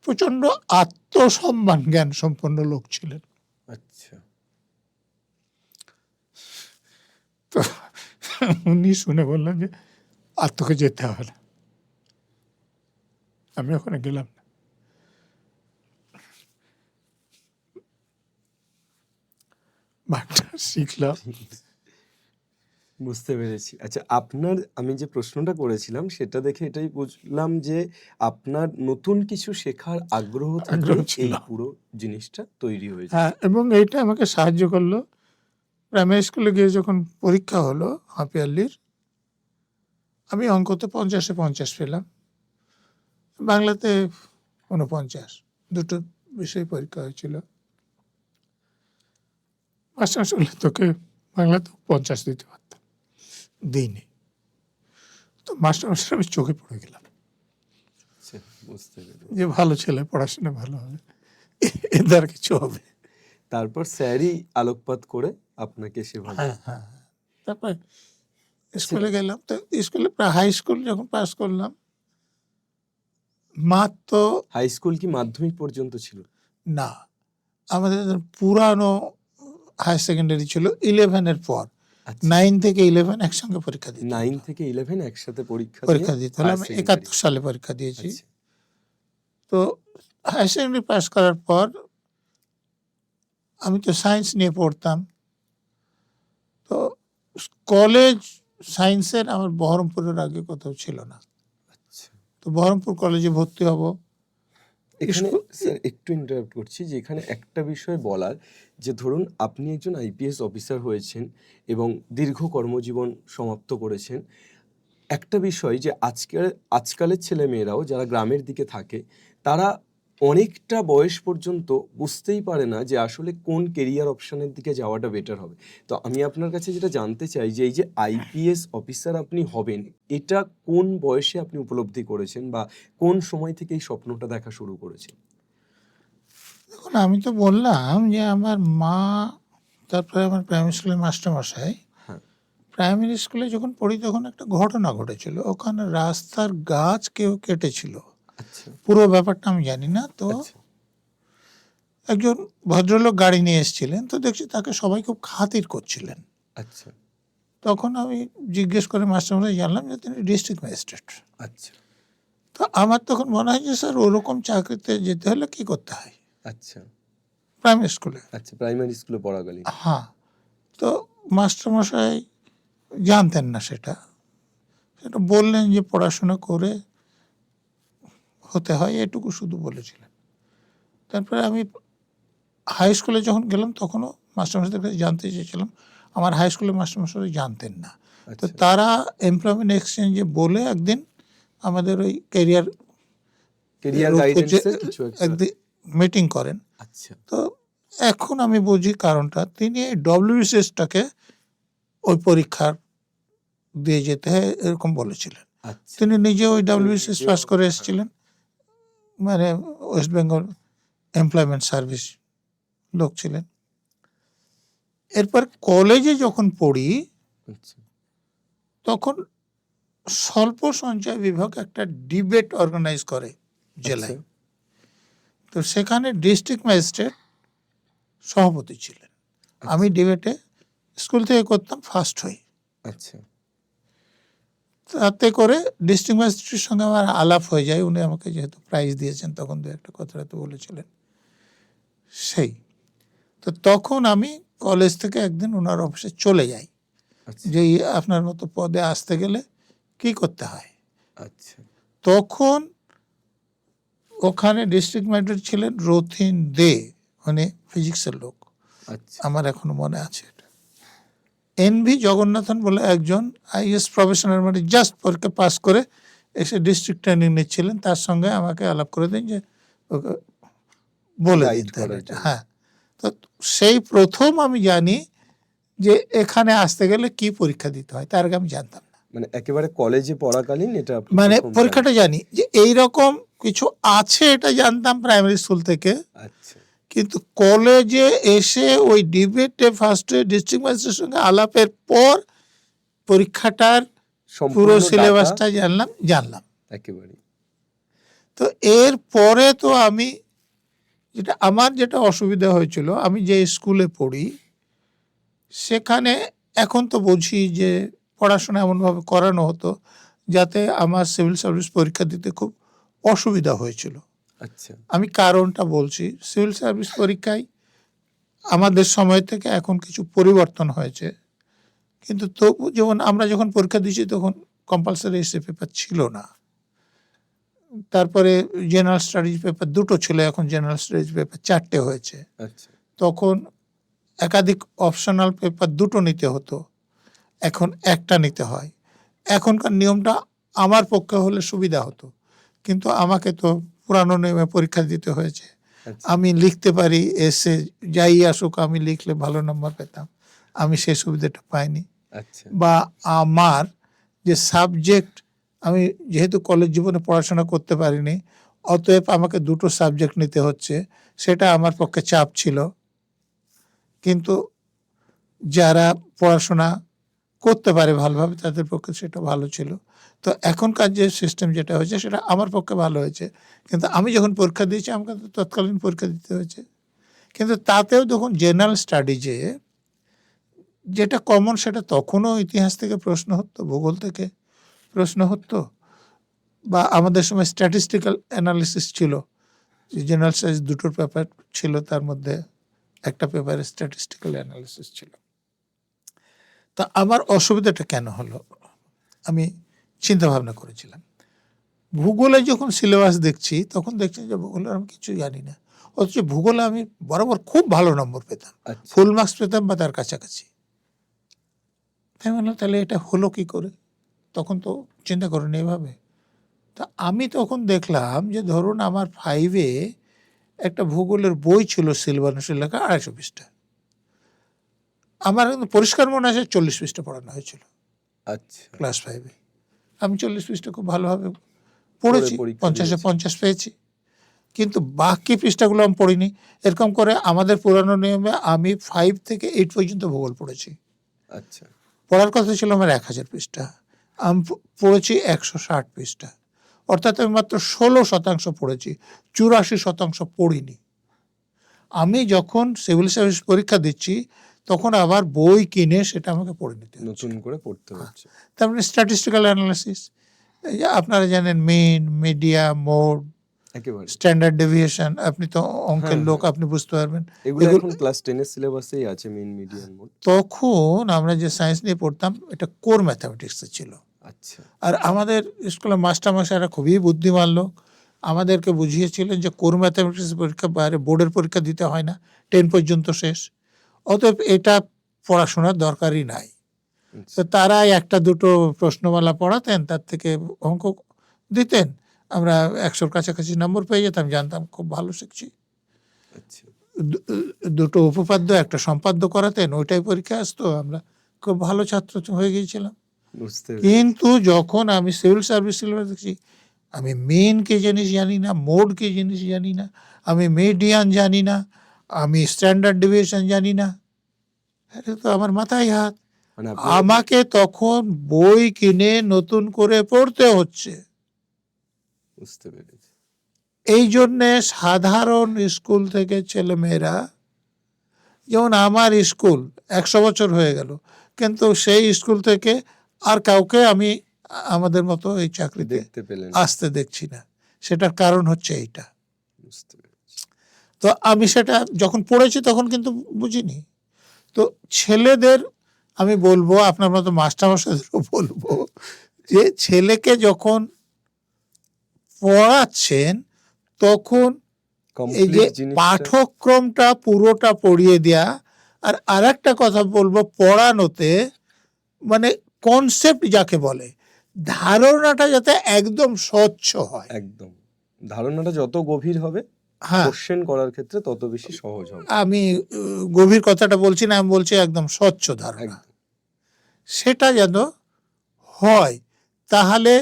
প্রচণ্ড আত্মসম্মান জ্ঞান সম্পন্ন লোক ছিলেন। আচ্ছা তো উনি শুনে বললেন যে আর তোকে যেতে হবে না। আমি ওখানে গেলাম না। ভাগটা শিখলাম। বুঝতে পেরেছি। আচ্ছা আপনার, আমি যে প্রশ্নটা করেছিলাম সেটা দেখে এটাই বুঝলাম যে আপনার নতুন কিছু শেখার আগ্রহ থেকে আগ্রহ ছিল। এই পুরো জিনিসটা তৈরি হয়েছে। হ্যাঁ, এবং এইটা আমাকে সাহায্য করলো। প্রাইমারি স্কুলে গিয়ে যখন পরীক্ষা হলো হাফ ইয়ারলির, আমি অঙ্কতে 50-এ 50 পেলাম, বাংলাতে 49, দুটো বিষয় পরীক্ষা হয়েছিল। মাস্টার বললে তোকে বাংলাতে 50 দিতে পারতাম, দিইনি। তো মাস্টার আমি চোখে পড়ে গেলাম আচ্ছা বুঝতে পেরেছি। যে ভালো ছেলে, পড়াশোনা ভালো হবে, এর দ্বারা কিছু হবে। তারপর স্যারই আলোকপাত করে আপনাকে সেভাবে। হ্যাঁ হ্যাঁ। তারপর স্কুলে গেলাম। তো স্কুলে প্রায় হাই স্কুল যখন পাস করলাম, মাত্র হাই স্কুল কি মাধ্যমিক পর্যন্ত ছিল? না, আমাদের পুরানো হায়ার সেকেন্ডারি ছিল 11-এর পর। আচ্ছা 9 থেকে 11 একসঙ্গে পরীক্ষা দিতে 9 হতো। থেকে 11 একসাথে পরীক্ষা পরীক্ষা দিতে হলে higher আমি secondary। 71 সালে পরীক্ষা দিয়েছি। আচ্ছা তো হায়ার সেকেন্ডারি পাস করার পর আমি তো সায়েন্স নিয়ে পড়তাম। তো কলেজ সায়েন্সের আমার বহরমপুরের আগে কোথাও ছিল না। আচ্ছা তো বহরমপুর কলেজে ভর্তি হব। এখানে স্কুল- স্যার একটু ইন্টারাপ্ট করছি যে এখানে একটা বিষয় বলার, যে ধরুন আপনি একজন আইপিএস অফিসার হয়েছেন এবং দীর্ঘ কর্মজীবন সমাপ্ত করেছেন। একটা বিষয় যে আজকালের ছেলেমেয়েরাও যারা গ্রামের দিকে থাকে, তারা অনেকটা বয়স পর্যন্ত বুঝতেই পারে না যে আসলে কোন কেরিয়ার অপশনের দিকে যাওয়াটা বেটার হবে। তো আমি আপনার কাছে যেটা জানতে চাই যে এই যে আইপিএস অফিসার আপনি হবেন, এটা কোন বয়সে আপনি উপলব্ধি করেছেন বা কোন সময় থেকে এই স্বপ্নটা দেখা শুরু করেছেন? দেখুন, আমি তো বললাম যে আমার মা, তারপরে আমার প্রাইমারি স্কুলের মাস্টারমশাই। হ্যাঁ। প্রাইমারি স্কুলে যখন পড়ি তখন একটা ঘটনা ঘটেছিল। ওখানে রাস্তার গাছ কেউ কেটেছিল। আচ্ছা, পুরো ব্যাপারটা আমি জানি না। তো আচ্ছা, একজন ভদ্রলোক গাড়ি নিয়ে এসেছিলেন। তো দেখছি তাকে সবাই খুব খাতির করছিলেন। আচ্ছা, তখন আমি জিজ্ঞেস করে মাস্টারমশাই জানলাম যে তিনি ডিস্ট্রিক্ট ম্যাজিস্ট্রেট। আচ্ছা, তো আমার তখন মনে হয় যে স্যার ওরকম চাকরিতে যেতে হলে কী করতে হয়? আচ্ছা, প্রাইমারি স্কুলে। আচ্ছা, প্রাইমারি স্কুলে পড়াকালীন। হ্যাঁ। তো মাস্টারমশাই জানতেন না সেটা। সেটা বললেন যে পড়াশোনা করে হতে হয়, এটুকু শুধু বলেছিলেন। তারপরে আমি হাই স্কুলে যখন গেলাম তখনও মাস্টারমশাইদের কাছে জানতে চেয়েছিলাম। আমার হাই স্কুলের মাস্টারমশাই জানতেন না। তো আচ্ছা, তারা এমপ্লয়মেন্ট এক্সচেঞ্জে বলে একদিন আমাদের ওই কেরিয়ার উপর গাইডেন্সের কিছু একটা। একদিন মিটিং করেন। আচ্ছা, তো এখন আমি বুঝি কারণটা। তিনি এই ডব্লিউবিসিএসটাকে ওই পরীক্ষার দিয়ে যেতে হয় এরকম বলেছিলেন। আচ্ছা, তিনি নিজে ওই ডব্লিউবিসিএস নিজেও, পাস করে হ্যাঁ, এসেছিলেন। মানে ওয়েস্ট বেঙ্গল এমপ্লয়মেন্ট সার্ভিস লোক ছিলেন। এরপর কলেজে যখন পড়ি আচ্ছা, তখন স্বল্প সঞ্চয় বিভাগ একটা ডিবেট অর্গানাইজ করে জেলায়। আচ্ছা, তো সেখানে ডিস্ট্রিক্ট ম্যাজিস্ট্রেট সভাপতি ছিলেন। আমি ডিবেটে স্কুল থেকে করতাম, ফার্স্ট হই। আচ্ছা, তাতে করে ডিস্ট্রিক্ট ম্যাজিস্ট্রেটের সঙ্গে আমার আলাপ হয়ে যায়। উনি আমাকে যেহেতু প্রাইজ দিয়েছেন তখন দু একটা কথাবার্তা বলেছিলেন। সেই তো তখন আমি কলেজ থেকে একদিন ওনার অফিসে চলে যাই আচ্ছা, যে আপনার মতো পদে আসতে গেলে কি করতে হয়। আচ্ছা, তখন ওখানে ডিস্ট্রিক্ট ম্যাজিস্ট্রেট ছিলেন রথিন দে, মানে ফিজিক্সের লোক। আচ্ছা, আমার এখনো মনে আছে এটা। এনভি জগন্নাথন বলে একজন আইএস প্রফেশনাল, মানে জাস্ট পরীক্ষা পাস করে এসে ডিস্ট্রিক্ট ট্রেনিং নিচ্ছিলেন। তার সঙ্গে আমাকে আলাপ করে দিন যে ওকে বলে দিন গাইড তাহলে করার এটা। জন্য। হ্যাঁ। তো সেই প্রথম আমি জানি যে এখানে আসতে গেলে কি পরীক্ষা দিতে হয়। তার আগে আমি জানতাম না। মানে একেবারে কলেজে পড়াকালীন এটা আপনি মানে প্রথম পরীক্ষাটা জানি যে এইরকম কিছু আছে, এটা জানতাম প্রাইমারি স্কুল থেকে। আচ্ছা, কিন্তু কলেজে এসে ওই ডিবেটে ফার্স্টে ডিস্ট্রিক্ট ম্যাজিস্ট্রেটের সঙ্গে আলাপের পর পরীক্ষাটার পুরো সম্পূর্ণ ডাটা সিলেবাসটা জানলাম। একেবারে। তো এর পরে তো আমি যেটা অসুবিধা হয়েছিল, আমি যে স্কুলে পড়ি সেখানে এখন তো বুঝি যে পড়াশোনা এমনভাবে করানো হতো যাতে আমার সিভিল সার্ভিস পরীক্ষা দিতে খুব অসুবিধা হয়েছিল। আচ্ছা, আমি কারণটা বলছি। সিভিল সার্ভিস পরীক্ষায় আমাদের সময় থেকে এখন কিছু পরিবর্তন হয়েছে, কিন্তু তবু যেমন আমরা যখন পরীক্ষা দিয়েছি তখন কম্পালসারি এসে পেপার ছিল না। তারপরে জেনারেল স্টাডিজ পেপার দুটো ছিল, এখন জেনারেল স্টাডিজ পেপার 4টে হয়েছে। আচ্ছা, তখন একাধিক অপশনাল পেপার দুটো নিতে হতো, এখন একটা নিতে হয়। এখনকার নিয়মটা আমার পক্ষে হলে সুবিধা হতো, কিন্তু আমাকে তো পুরানো নিয়মে পরীক্ষা দিতে হয়েছে। আচ্ছা, আমি লিখতে পারি, এসে যাই আসুক আমি লিখলে ভালো নম্বর পেতাম। আমি সেই সুবিধাটা পাইনি। আচ্ছা, বা আমার যে সাবজেক্ট, আমি যেহেতু কলেজ জীবনে পড়াশোনা করতে পারিনি, অতএব আমাকে দুটো সাবজেক্ট নিতে হচ্ছে, সেটা আমার পক্ষে চাপ ছিল। কিন্তু যারা পড়াশোনা করতে পারে ভালোভাবে তাদের পক্ষে সেটা ভালো ছিল। তো এখনকার যে সিস্টেম যেটা হয়েছে সেটা আমার পক্ষে ভালো হয়েছে। কিন্তু আমি যখন পরীক্ষা দিয়েছি আমাকে তো তৎকালীন পরীক্ষা দিতে হয়েছে। কিন্তু তাতেও দেখুন জেনারেল স্টাডিজে যেটা কমন সেটা তখনও ইতিহাস থেকে প্রশ্ন হতো, ভূগোল থেকে প্রশ্ন হতো, বা আমাদের সময় স্ট্যাটিস্টিক্যাল অ্যানালিসিস ছিল। জেনারেল স্টাডিজ দুটোর পেপার ছিল, তার মধ্যে একটা পেপারে স্ট্যাটিস্টিক্যাল অ্যানালিসিস ছিল। তা আমার অসুবিধাটা কেন হলো আমি চিন্তা ভাবনা করেছিলাম। ভূগোলে যখন সিলেবাস দেখছি তখন দেখছি যে ভূগোলে আমি কিছু জানি না, অথচ ভূগোলে আমি বরাবর খুব ভালো নম্বর পেতাম, আচ্ছা, ফুল মার্কস পেতাম বা তার কাছাকাছি। তাই বললাম তাহলে এটা হলো কি করে? তখন তো চিন্তা করিনি এভাবে। তা আমি তখন দেখলাম যে ধরুন আমার 5-এ একটা ভূগোলের বই ছিল সিলভানুসের লেখা 250 পৃষ্ঠা। আমার কিন্তু পরিষ্কার মনে আছে 40 পৃষ্ঠা পড়ানো হয়েছিল আচ্ছা, ক্লাস 5-এ। আমি 40 পৃষ্ঠা খুব ভালোভাবে পড়েছি, পরীক্ষা 50-এ দিয়েছি। 50 পেয়েছি, কিন্তু বাকি পৃষ্ঠাগুলো আমি পড়িনি। এরকম করে আমাদের পুরানো নিয়মে আমি 5 থেকে 8 পর্যন্ত ভূগোল পড়েছি। আচ্ছা, পড়ার কথা ছিল আমার 1000 পৃষ্ঠা, আমি পড়েছি 160 পৃষ্ঠা, অর্থাৎ আমি মাত্র 16% পড়েছি, 84% পড়িনি। আমি যখন সিভিল সার্ভিস পরীক্ষা দিচ্ছি তখন আবার বই কিনে সেটা আমাকে পড়ে নিতে হচ্ছে। নতুন করে পড়তে হচ্ছে। তারপরে স্ট্যাটিস্টিক্যাল অ্যানালাইসিস, আপনারা জানেন মিন, মিডিয়া, মোড, একেবারে স্ট্যান্ডার্ড ডেভিয়েশন, আপনি তো অঙ্কের হ্যাঁ, লোক, হ্যাঁ। আপনি বুঝতে পারবেন। এগুলো এখন ক্লাস 10 এর সিলেবাসেই আছে, মিন, মিডিয়ান, মোড। তখন আমরা যে সায়েন্স নিয়ে পড়তাম এটা কোর ম্যাথামেটিক্স ছিল। আচ্ছা, আর আমাদের স্কুলে মাস্টারমশাইরা খুবই বুদ্ধিমান লোক, আমাদেরকে বুঝিয়েছিলেন যে কোর ম্যাথামেটিক্স পরীক্ষা বাইরে বোর্ডের পরীক্ষা দিতে হয় না, 10 পর্যন্ত শেষ, অতএব এটা পড়াশোনার দরকারই নাই। আচ্ছা, তো তারা একটা দুটো প্রশ্নমালা পড়াতেন, তার থেকে অঙ্ক দিতেন, আমরা 100-র কাছাকাছি নম্বর পেয়ে যেতাম, জানতাম খুব ভালো শিখছি। আচ্ছা, দুটো উপপাদ্য একটা সম্পাদ্য করাতেন, ওইটাই পরীক্ষা আসতো, আমরা খুব ভালো ছাত্র হয়ে গিয়েছিলাম। বুঝতে পেরেছি। কিন্তু যখন আমি সিভিল সার্ভিস সিলেবাস দেখছি, আমি মেন কি জিনিস জানি না, মোড কি জিনিস জানি না, আমি মিডিয়ান জানি না, আমি স্ট্যান্ডার্ড ডেভিয়েশন জানি না, এটা তো আমার মাথায় হাত। মানে আমাকে তখন বই কিনে নতুন করে পড়তে হচ্ছে। বুঝতে পেরেছি। এই জন্যে সাধারণ স্কুল থেকে ছেলেমেয়েরা, যেমন আমার স্কুল 100 বছর হয়ে গেল, কিন্তু সেই স্কুল থেকে আর কাউকে আমি আমাদের মতো এই চাকরিতে দেখতে পেলেন। আসতে দেখছি না। সেটার কারণ হচ্ছে এইটা। বুঝতে পেরেছি। তো আমি সেটা যখন পড়েছি তখন কিন্তু বুঝিনি। তো ছেলেদের আমি বলবো, আপনার মতো মাস্টারমশাইদেরও বলবো, যে ছেলেকে যখন পড়াচ্ছেন তখন এই যে কমপ্লিট জিনিসটা পাঠ্যক্রমটা পুরোটা পড়িয়ে দেয়া, আর আরেকটা কথা বলবো, পড়ানোতে মানে কনসেপ্ট যাকে বলে, ধারণাটা যাতে একদম স্বচ্ছ হয়। একদম, ধারণাটা যত গভীর হবে, হ্যাঁ, কোশ্চেন করার ক্ষেত্রে তত বেশি সহজ হবে। আমি গভীর কথাটা বলছি না, আমি বলছি একদম স্বচ্ছ ধারণা, একদম, সেটা যেন হয়, তাহলে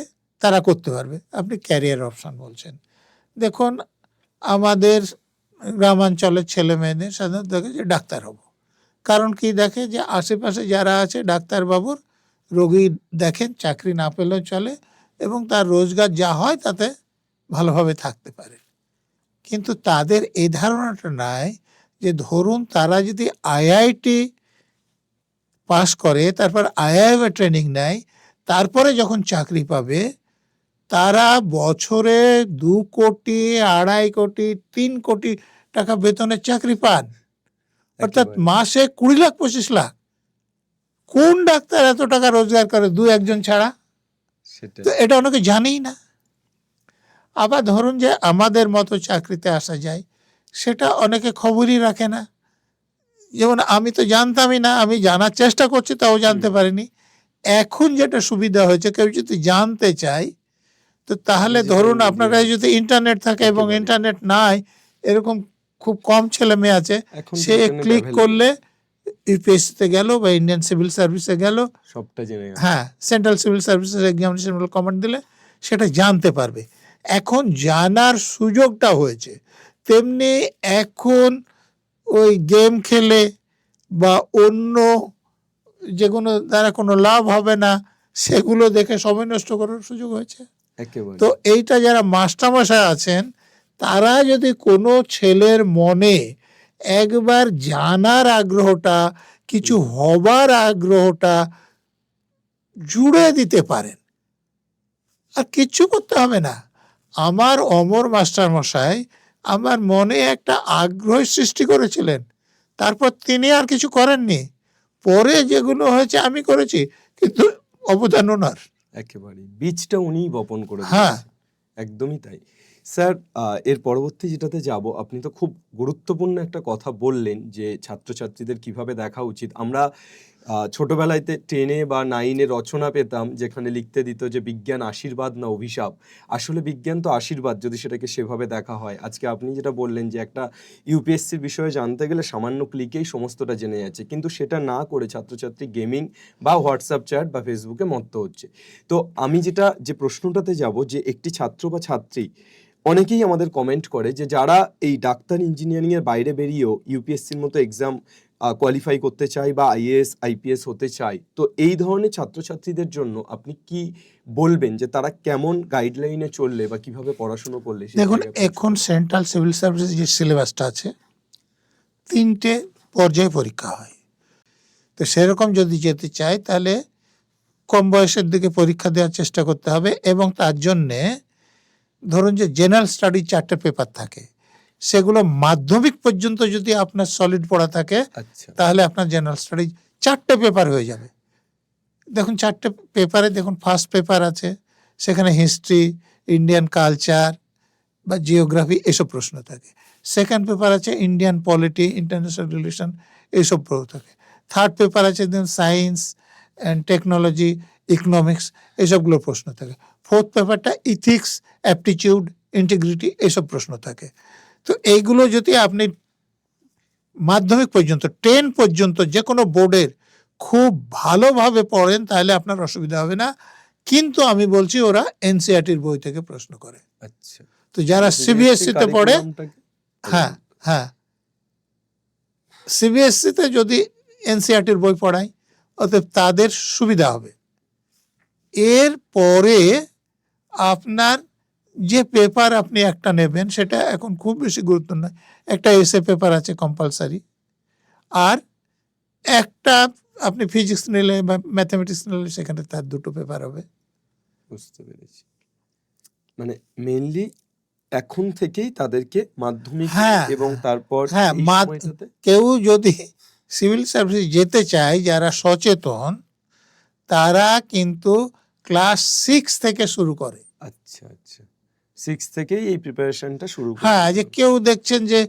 তারা করতে পারবে। আপনি ক্যারিয়ার অপশন বলছেন, দেখুন আমাদের গ্রামাঞ্চলের ছেলে মেয়েদের সাধারণত দেখে যে ডাক্তার হব, কারণ কি দেখে যে আশেপাশে যারা আছে ডাক্তারবাবুর রোগী দেখেন, চাকরি না পেলেও চলে এবং তার রোজগার যা হয় তাতে ভালোভাবে থাকতে পারে। কিন্তু তাদের এই ধারণাটা নাই যে ধরুন তারা যদি আইআইটি পাস করে, তারপর আইআইএম ট্রেনিং নেয়, তারপরে যখন চাকরি পাবে, তারা বছরে 2 কোটি, 2.5 কোটি, 3 কোটি টাকা বেতনের চাকরি পান, অর্থাৎ একেবারে। মাসে 20 লাখ 25 লাখ। কোন ডাক্তার এত টাকা রোজগার করে 2-1 ছাড়া? সেটাই। তো এটা অনেকে জানেই না। আবার ধরুন যে আমাদের মতো চাকরিতে আসা যায়, সেটা অনেকে খবরই রাখে না। যেমন আমি তো জানতামই না, আমি জানার চেষ্টা করছি তাও জানতে পারিনি। এখন যেটা সুবিধা হয়েছে, কেউ যদি জানতে চায় তো তাহলে Digital ধরুন media আপনার কাছে যদি ইন্টারনেট থাকে এবং একেবারে। ইন্টারনেট নাই, এরকম খুব কম ছেলে মেয়ে আছে, এখন সে internet ক্লিক available। করলে ইউপিএসসিতে গেল বা ইন্ডিয়ান সিভিল সার্ভিসে গেল, সবটা জেনে গেল। হ্যাঁ, central civil services examination command দিলে সেটা জানতে পারবে। এখন জানার সুযোগটা হয়েছে, তেমনি এখন ওই গেম খেলে বা অন্য যেগুলো দ্বারা কোনো লাভ হবে না সেগুলো দেখে সময় নষ্ট করার সুযোগ হয়েছে। একেবারে। তো এইটা যারা মাস্টারমশাই আছেন, তারা যদি কোনো ছেলের মনে একবার জানার আগ্রহটা, কিছু হবার আগ্রহটা জুড়ে দিতে পারেন, আর কিচ্ছু করতে হবে না। আমার অমর মাস্টারমশাই আমার মনে একটা আগ্রহ সৃষ্টি করেছিলেন, তারপর তিনি আর কিছু করেননি। পরে যেগুলো হয়েছে আমি করেছি, কিন্তু অবদান ওনার। একেবারে বীজটা উনিই বপন করে হ্যাঁ। দিয়েছেন। একদমই তাই। স্যার, এর পরবর্তী যেটাতে যাব, আপনি তো খুব গুরুত্বপূর্ণ একটা কথা বললেন যে ছাত্রছাত্রীদের কিভাবে দেখা উচিত। আমরা ছোটবেলাতে 10-এ বা 9-এ রচনা পেতাম যেখানে লিখতে দিত যে বিজ্ঞান আশীর্বাদ না অভিশাপ। আসলে বিজ্ঞান তো আশীর্বাদ যদি সেটাকে সেভাবে দেখা হয়। আজকে আপনি যেটা বললেন যে একটা ইউপিএসসির বিষয়ে জানতে গেলে সামান্য ক্লিকেই সমস্তটা জেনে যাচ্ছে। কিন্তু সেটা না করে ছাত্রছাত্রী গেমিং বা হোয়াটসঅ্যাপ চ্যাট বা ফেসবুকে মত্ত হচ্ছে। তো আমি যে প্রশ্নটাতে যাব যে একটি ছাত্র বা ছাত্রী অনেকেই আমাদের কমেন্ট করে যে যারা এই ডাক্তার ইঞ্জিনিয়ারিং এর বাইরে বেরিয়েও ইউপিএসসির মতো এক্সাম কোয়ালিফাই করতে চায় বা আইএএস আইপিএস হতে চায়, তো এই ধরনের ছাত্রছাত্রীদের জন্য আপনি কি বলবেন যে তারা কেমন গাইডলাইনে চললে বা কিভাবে পড়াশুনো করলে সেই দেখুন, জায়গায় এখন পৌঁছতে সেন্ট্রাল সিভিল সার্ভিসেস যে সিলেবাসটা আছে 3টে পর্যায়ে পরীক্ষা হয়। তো সেরকম যদি যেতে চায় তাহলে কম বয়সের দিকে পরীক্ষা দেওয়ার চেষ্টা করতে হবে, এবং তার জন্যে ধরুন যে জেনারেল স্টাডি 4টে পেপার থাকে, সেগুলো মাধ্যমিক পর্যন্ত যদি আপনার সলিড পড়া থাকে আচ্ছা তাহলে আপনার জেনারেল স্টাডি 4টে পেপার হয়ে যাবে। দেখুন 4টে পেপারে দেখুন, ফার্স্ট পেপার আছে, সেখানে হিস্ট্রি, ইন্ডিয়ান কালচার বা জিওগ্রাফি এসব প্রশ্ন থাকে। সেকেন্ড পেপার আছে ইন্ডিয়ান পলিটি, ইন্টারন্যাশনাল রিলেশন, এইসব প্রশ্ন থাকে। থার্ড পেপার আছে সায়েন্স অ্যান্ড টেকনোলজি, ইকোনমিক্স, এসবগুলো প্রশ্ন থাকে। ফোর্থ পেপারটা ইথিক্স, অ্যাপটিটিউড, ইন্টিগ্রিটি, এসব প্রশ্ন থাকে। তো এইগুলো যদি আপনি মাধ্যমিক পর্যন্ত 10 পর্যন্ত যে কোনো বোর্ডের খুব ভালোভাবে পড়েন তাহলে আপনার অসুবিধা হবে না। কিন্তু আমি বলছি ওরা এনসিইআরটির বই থেকে প্রশ্ন করে। আচ্ছা তো যারা সিবিএসসিতে পড়ে, হ্যাঁ হ্যাঁ, সিবিএসসিতে যদি এনসিইআরটির বই পড়ায় অতএব তাদের সুবিধা হবে। এর পরে আপনার যে পেপার আপনি একটা নেবেন সেটা এখন খুব বেশি গুরুত্ব নয়, একটা এসএ পেপার আছে কম্পালসারি, আর একটা আপনি ফিজিক্স নিলে বা ম্যাথামেটিক্স নিলে সেখানে তার 2টো পেপার হবে। বুঝতে পেরেছি। মানে মেইনলি এখন থেকেই তাদেরকে মাধ্যমিক হ্যাঁ এবং তারপর হ্যাঁ, এই সময়টাতে কেউ যদি সিভিল সার্ভিস যেতে চায় যারা সচেতন, তারা কিন্তু ক্লাস 6 থেকে শুরু করে। আচ্ছা আচ্ছা 6 থেকেই এই প্রিপারেশনটা শুরু করতে হ্যাঁ, যে হবে। কেউ দেখছেন যে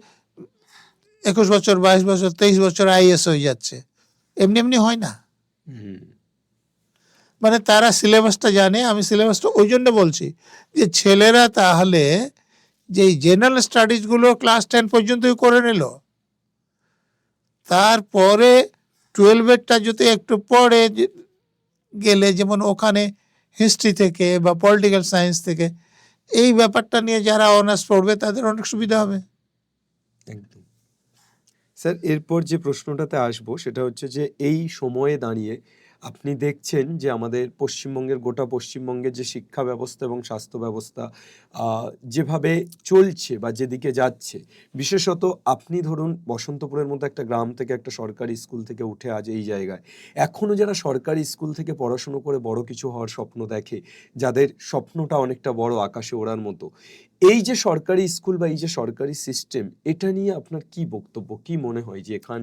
21 বছর, 22 বছর, 23 বছর আইএস হয়ে যাচ্ছে, এমনি এমনি হয় না। হুম, মানে তারা সিলেবাসটা জানে। আমি সিলেবাসটা ওই জন্য বলছি যে ছেলেরা তাহলে যে জেনারেল স্টাডিজগুলো ক্লাস 10 পর্যন্তই করে নিল, তারপরে 12-এরটা যদি একটু পড়ে গেলে, যেমন ওখানে হিস্ট্রি থেকে বা পলিটিক্যাল সায়েন্স থেকে এই ব্যাপারটা নিয়ে যারা অনার্স পড়বে তাদের অনেক সুবিধা হবে। একদম। স্যার এরপর যে প্রশ্নটাতে আসবো সেটা হচ্ছে যে এই সময়ে দাঁড়িয়ে আপনি দেখছেন যে আমাদের পশ্চিমবঙ্গের গোটা পশ্চিমবঙ্গের যে শিক্ষা ব্যবস্থা এবং স্বাস্থ্য ব্যবস্থা যেভাবে চলছে বা যেদিকে যাচ্ছে, বিশেষত আপনি ধরুন বসন্তপুরের মতো একটা গ্রাম থেকে একটা সরকারি স্কুল থেকে উঠে আজ এই জায়গায়, এখনও যারা সরকারি স্কুল থেকে পড়াশুনো করে বড় কিছু হওয়ার স্বপ্ন দেখে, যাদের স্বপ্নটা অনেকটা বড় আকাশে ওড়ার মতো, এই যে সরকারি স্কুল বা এই যে সরকারি সিস্টেম, এটা নিয়ে আপনার কি বক্তব্য? কি মনে হয় যে এখান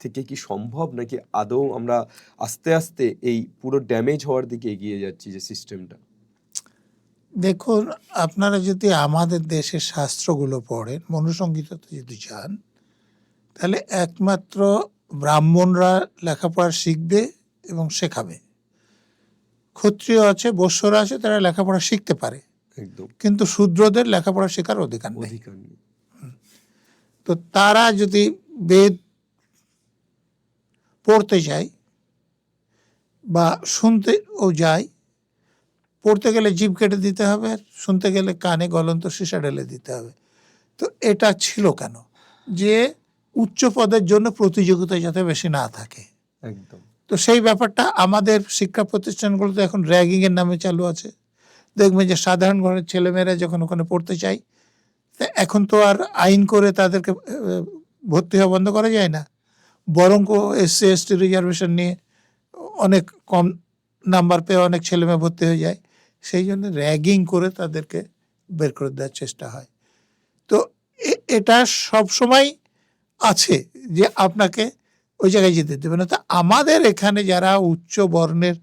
থেকে কি সম্ভব, নাকি আদৌ আমরা আস্তে আস্তে এই পুরো ড্যামেজ হওয়ার দিকে এগিয়ে যাচ্ছি যে সিস্টেমটা? দেখুন, আপনারা যদি আমাদের দেশের শাস্ত্রগুলো পড়েন, মনুসংহিতাতে যদি যান, তাহলে একমাত্র ব্রাহ্মণরা লেখাপড়া শিখবে এবং শেখাবে। ক্ষত্রিয় আছে, বৈশ্যরা আছে, তারা লেখাপড়া শিখতে পারে, একদম কিন্তু শূদ্রদের লেখাপড়া শেখার অধিকার নেই। অধিকার নেই। তো তারা যদি বেদ পড়তে যায় বা শুনতেও যায়, পড়তে গেলে জিভ কেটে দিতে হবে, আর শুনতে গেলে কানে গলন্ত সীসা ঢেলে দিতে হবে। তো এটা ছিল কেন? যে উচ্চ পদের জন্য প্রতিযোগিতা যাতে বেশি না থাকে। একদম তো সেই ব্যাপারটা আমাদের শিক্ষা প্রতিষ্ঠানগুলোতে এখন র্যাগিংয়ের নামে চালু আছে। দেখবেন যে সাধারণ ঘরের ছেলেমেয়েরা যখন ওখানে পড়তে চায়, তা এখন তো আর আইন করে তাদেরকে ভর্তি হওয়া বন্ধ করা যায় না, বরং এসসি এসটি রিজার্ভেশন নিয়ে অনেক কম নাম্বার পেয়ে অনেক ছেলেমেয়ে ভর্তি হয়ে যায়। সেই জন্য র্যাগিং করে তাদেরকে বের করে দেওয়ার চেষ্টা হয়। তো এটা সবসময় আছে যে আপনাকে ওই জায়গায় যেতে দেবে না। তা আমাদের এখানে যারা উচ্চ বর্ণের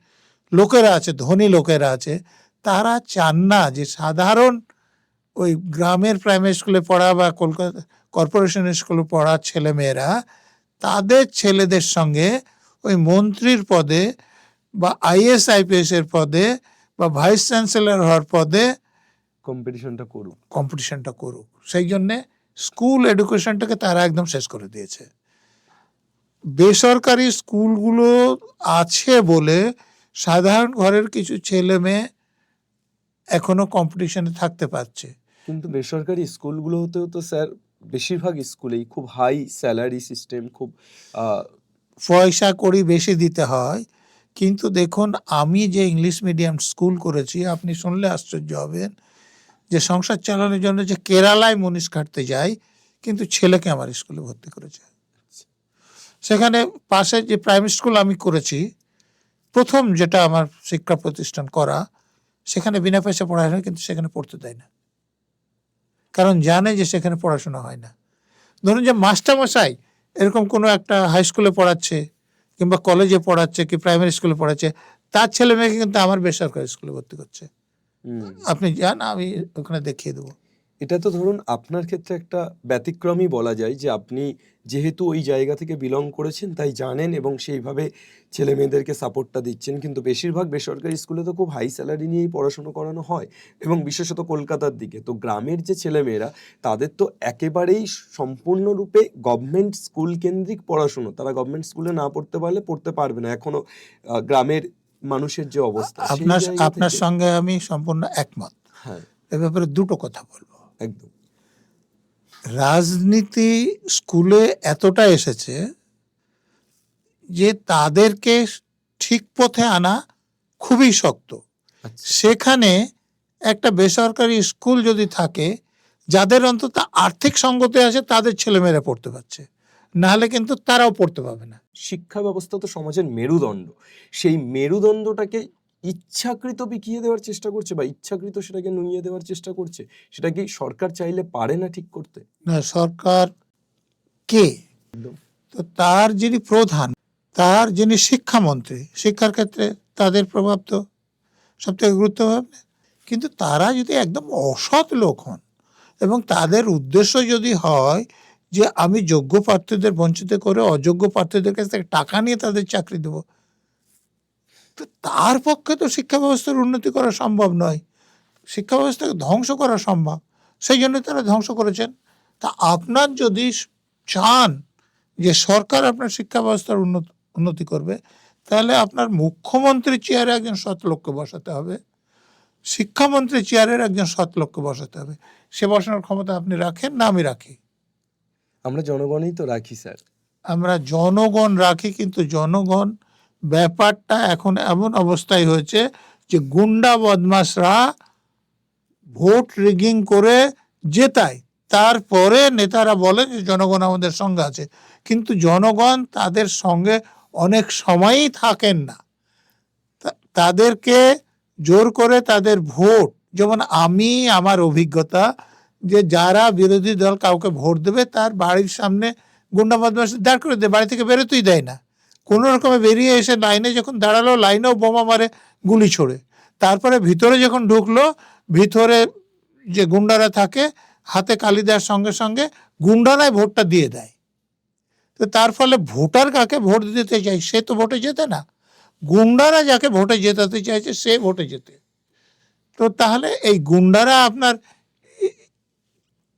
লোকেরা আছে, ধনী লোকেরা আছে, তারা চান না যে সাধারণ ওই গ্রামের প্রাইমারি স্কুলে পড়া বা কলকাতা কর্পোরেশন স্কুলে পড়া ছেলেমেয়েরা তাদের ছেলেদের সঙ্গে ওই মন্ত্রীর পদে বা আইএস আইপিএস এর পদে বা ভাইস চ্যান্সেলর হওয়ার পদে কম্পিটিশনটা করুক। কম্পিটিশনটা করুক। সেই জন্যে স্কুল এডুকেশনটাকে তারা একদম শেষ করে দিয়েছে। বেসরকারি স্কুলগুলো আছে বলে সাধারণ ঘরের কিছু ছেলে মেয়ে এখনো কম্পিটিশনে থাকতে পারছে। কিন্তু বেসরকারি স্কুলগুলোতেও তো স্যার বেশিরভাগ স্কুলেই খুব হাই স্যালারি সিস্টেম, খুব পয়সা কড়ি বেশি দিতে হয়। কিন্তু দেখুন, আমি যে ইংলিশ মিডিয়াম স্কুল করেছি, আপনি শুনলে আশ্চর্য হবেন যে সংসার চালানোর জন্য যে কেরালায় মুনিশ কাটতে যাই, কিন্তু ছেলেকে আমার স্কুলে ভর্তি করেছে। সেখানে পাশে যে প্রাইমারি স্কুল আমি করেছি, প্রথম যেটা আমার শিক্ষা প্রতিষ্ঠান করা, সেখানে বিনা পয়সা পড়ায় না, কিন্তু সেখানে পড়তে দেয় না, কারণ জানে যে সেখানে পড়াশোনা হয় না। ধরুন যে মাস্টারমশাই এরকম কোনো একটা হাই স্কুলে পড়াচ্ছে কিংবা কলেজে পড়াচ্ছে কি প্রাইমারি স্কুলে পড়াচ্ছে, তার ছেলে মেয়েকে কিন্তু আমার বেসরকারি স্কুলে ভর্তি করছে। আপনি যান, আমি ওখানে দেখিয়ে দেবো। এটা তো ধরুন আপনার ক্ষেত্রে একটা ব্যতিক্রমই বলা যায়, যে আপনি যেহেতু ওই জায়গা থেকে বিলং করেছেন তাই জানেন এবং সেইভাবে ছেলে মেয়েদেরকে সাপোর্টটা দিচ্ছেন। কিন্তু বেশিরভাগ বেসরকারি স্কুলে তো খুব হাই স্যালারি নিয়েই পড়াশুনো করানো হয়, এবং বিশেষত কলকাতার দিকে তো গ্রামের যে ছেলেমেয়েরা, তাদের তো একেবারেই সম্পূর্ণরূপে গভর্নমেন্ট স্কুল কেন্দ্রিক পড়াশুনো। তারা গভর্নমেন্ট স্কুলে না পড়তে পারলে পড়তে পারবে না, এখনো গ্রামের মানুষের যে অবস্থা। সেই জায়গা আপনার থেকে- সঙ্গে আমি সম্পূর্ণ একমত। হ্যাঁ, এ ব্যাপারে দুটো কথা বলবো। একদম। রাজনীতি স্কুলে এতটা এসেছে যে তাদেরকে ঠিক পথে আনা খুবই শক্ত। আচ্ছা, সেখানে একটা বেসরকারি স্কুল যদি থাকে, যাদের অন্তত আর্থিক সঙ্গতি আছে, তাদের ছেলেমেয়েরা পড়তে পারছে, নাহলে কিন্তু তারাও পড়তে পাবে না। শিক্ষা ব্যবস্থা তো সমাজের মেরুদণ্ড, সেই মেরুদণ্ডটাকে ইচ্ছাকৃত বিকিয়ে দেওয়ার চেষ্টা করছে বা ইচ্ছাকৃত সেটাকে নুইয়ে দেওয়ার চেষ্টা করছে। সেটা কি সরকার চাইলে পারে না ঠিক করতে? না, সরকার কে? তো তার যিনি প্রধান, তার যিনি শিক্ষামন্ত্রী, শিক্ষার ক্ষেত্রে তাদের প্রভাব তো সব থেকে গুরুত্বপূর্ণ। কিন্তু তারা যদি একদম অসৎ লোক হন এবং তাদের উদ্দেশ্য যদি হয় যে আমি যোগ্য প্রার্থীদের বঞ্চিত করে অযোগ্য প্রার্থীদের কাছ থেকে টাকা নিয়ে তাদের চাকরি দেব, তো তার পক্ষে তো শিক্ষা ব্যবস্থার উন্নতি করা সম্ভব নয়। শিক্ষা ব্যবস্থাকে ধ্বংস করা সম্ভব, সেই জন্য তারা ধ্বংস করেছেন। তা আপনার যদি চান যে সরকার আপনার শিক্ষা ব্যবস্থার উন্নতি করবে, তাহলে আপনার মুখ্যমন্ত্রীর চেয়ারে একজন সৎ লোককে বসাতে হবে, শিক্ষামন্ত্রীর চেয়ারের একজন সৎ লোককে বসাতে হবে। সে বসানোর ক্ষমতা আপনি রাখেন না আমি রাখি? আমরা জনগণই তো রাখি স্যার। আমরা জনগণ রাখি, কিন্তু জনগণ ব্যাপারটা এখন এমন অবস্থায় হয়েছে যে গুন্ডা বদমাশরা ভোট রিগিং করে জেতায়, তারপরে নেতারা বলে যে জনগণ আমাদের সঙ্গে আছে, কিন্তু জনগণ তাদের সঙ্গে অনেক সময়ই থাকেন না। তাদেরকে জোর করে তাদের ভোট, যেমন আমি আমার অভিজ্ঞতা যে যারা বিরোধী দল কাউকে ভোট দেবে তার বাড়ির সামনে গুন্ডা বদমাশ দাঁড় করে দেয়, বাড়ি থেকে বেরোতেই দেয় না। কোনো রকমে বেরিয়ে এসে লাইনে যখন দাঁড়ালো, লাইনেও বোমা মারে, গুলি ছোড়ে। তারপরে ভিতরে যখন ঢুকলো, ভিতরে যে গুন্ডারা থাকে হাতে কালি দেওয়ার সঙ্গে সঙ্গে গুন্ডারাই ভোটটা দিয়ে দেয়। তো তার ফলে ভোটার কাকে ভোট দিতে চাই সে তো ভোটে জেতে না, গুন্ডারা যাকে ভোটে জেতাতে চাইছে সে ভোটে জেতে। তো তাহলে এই গুন্ডারা আপনার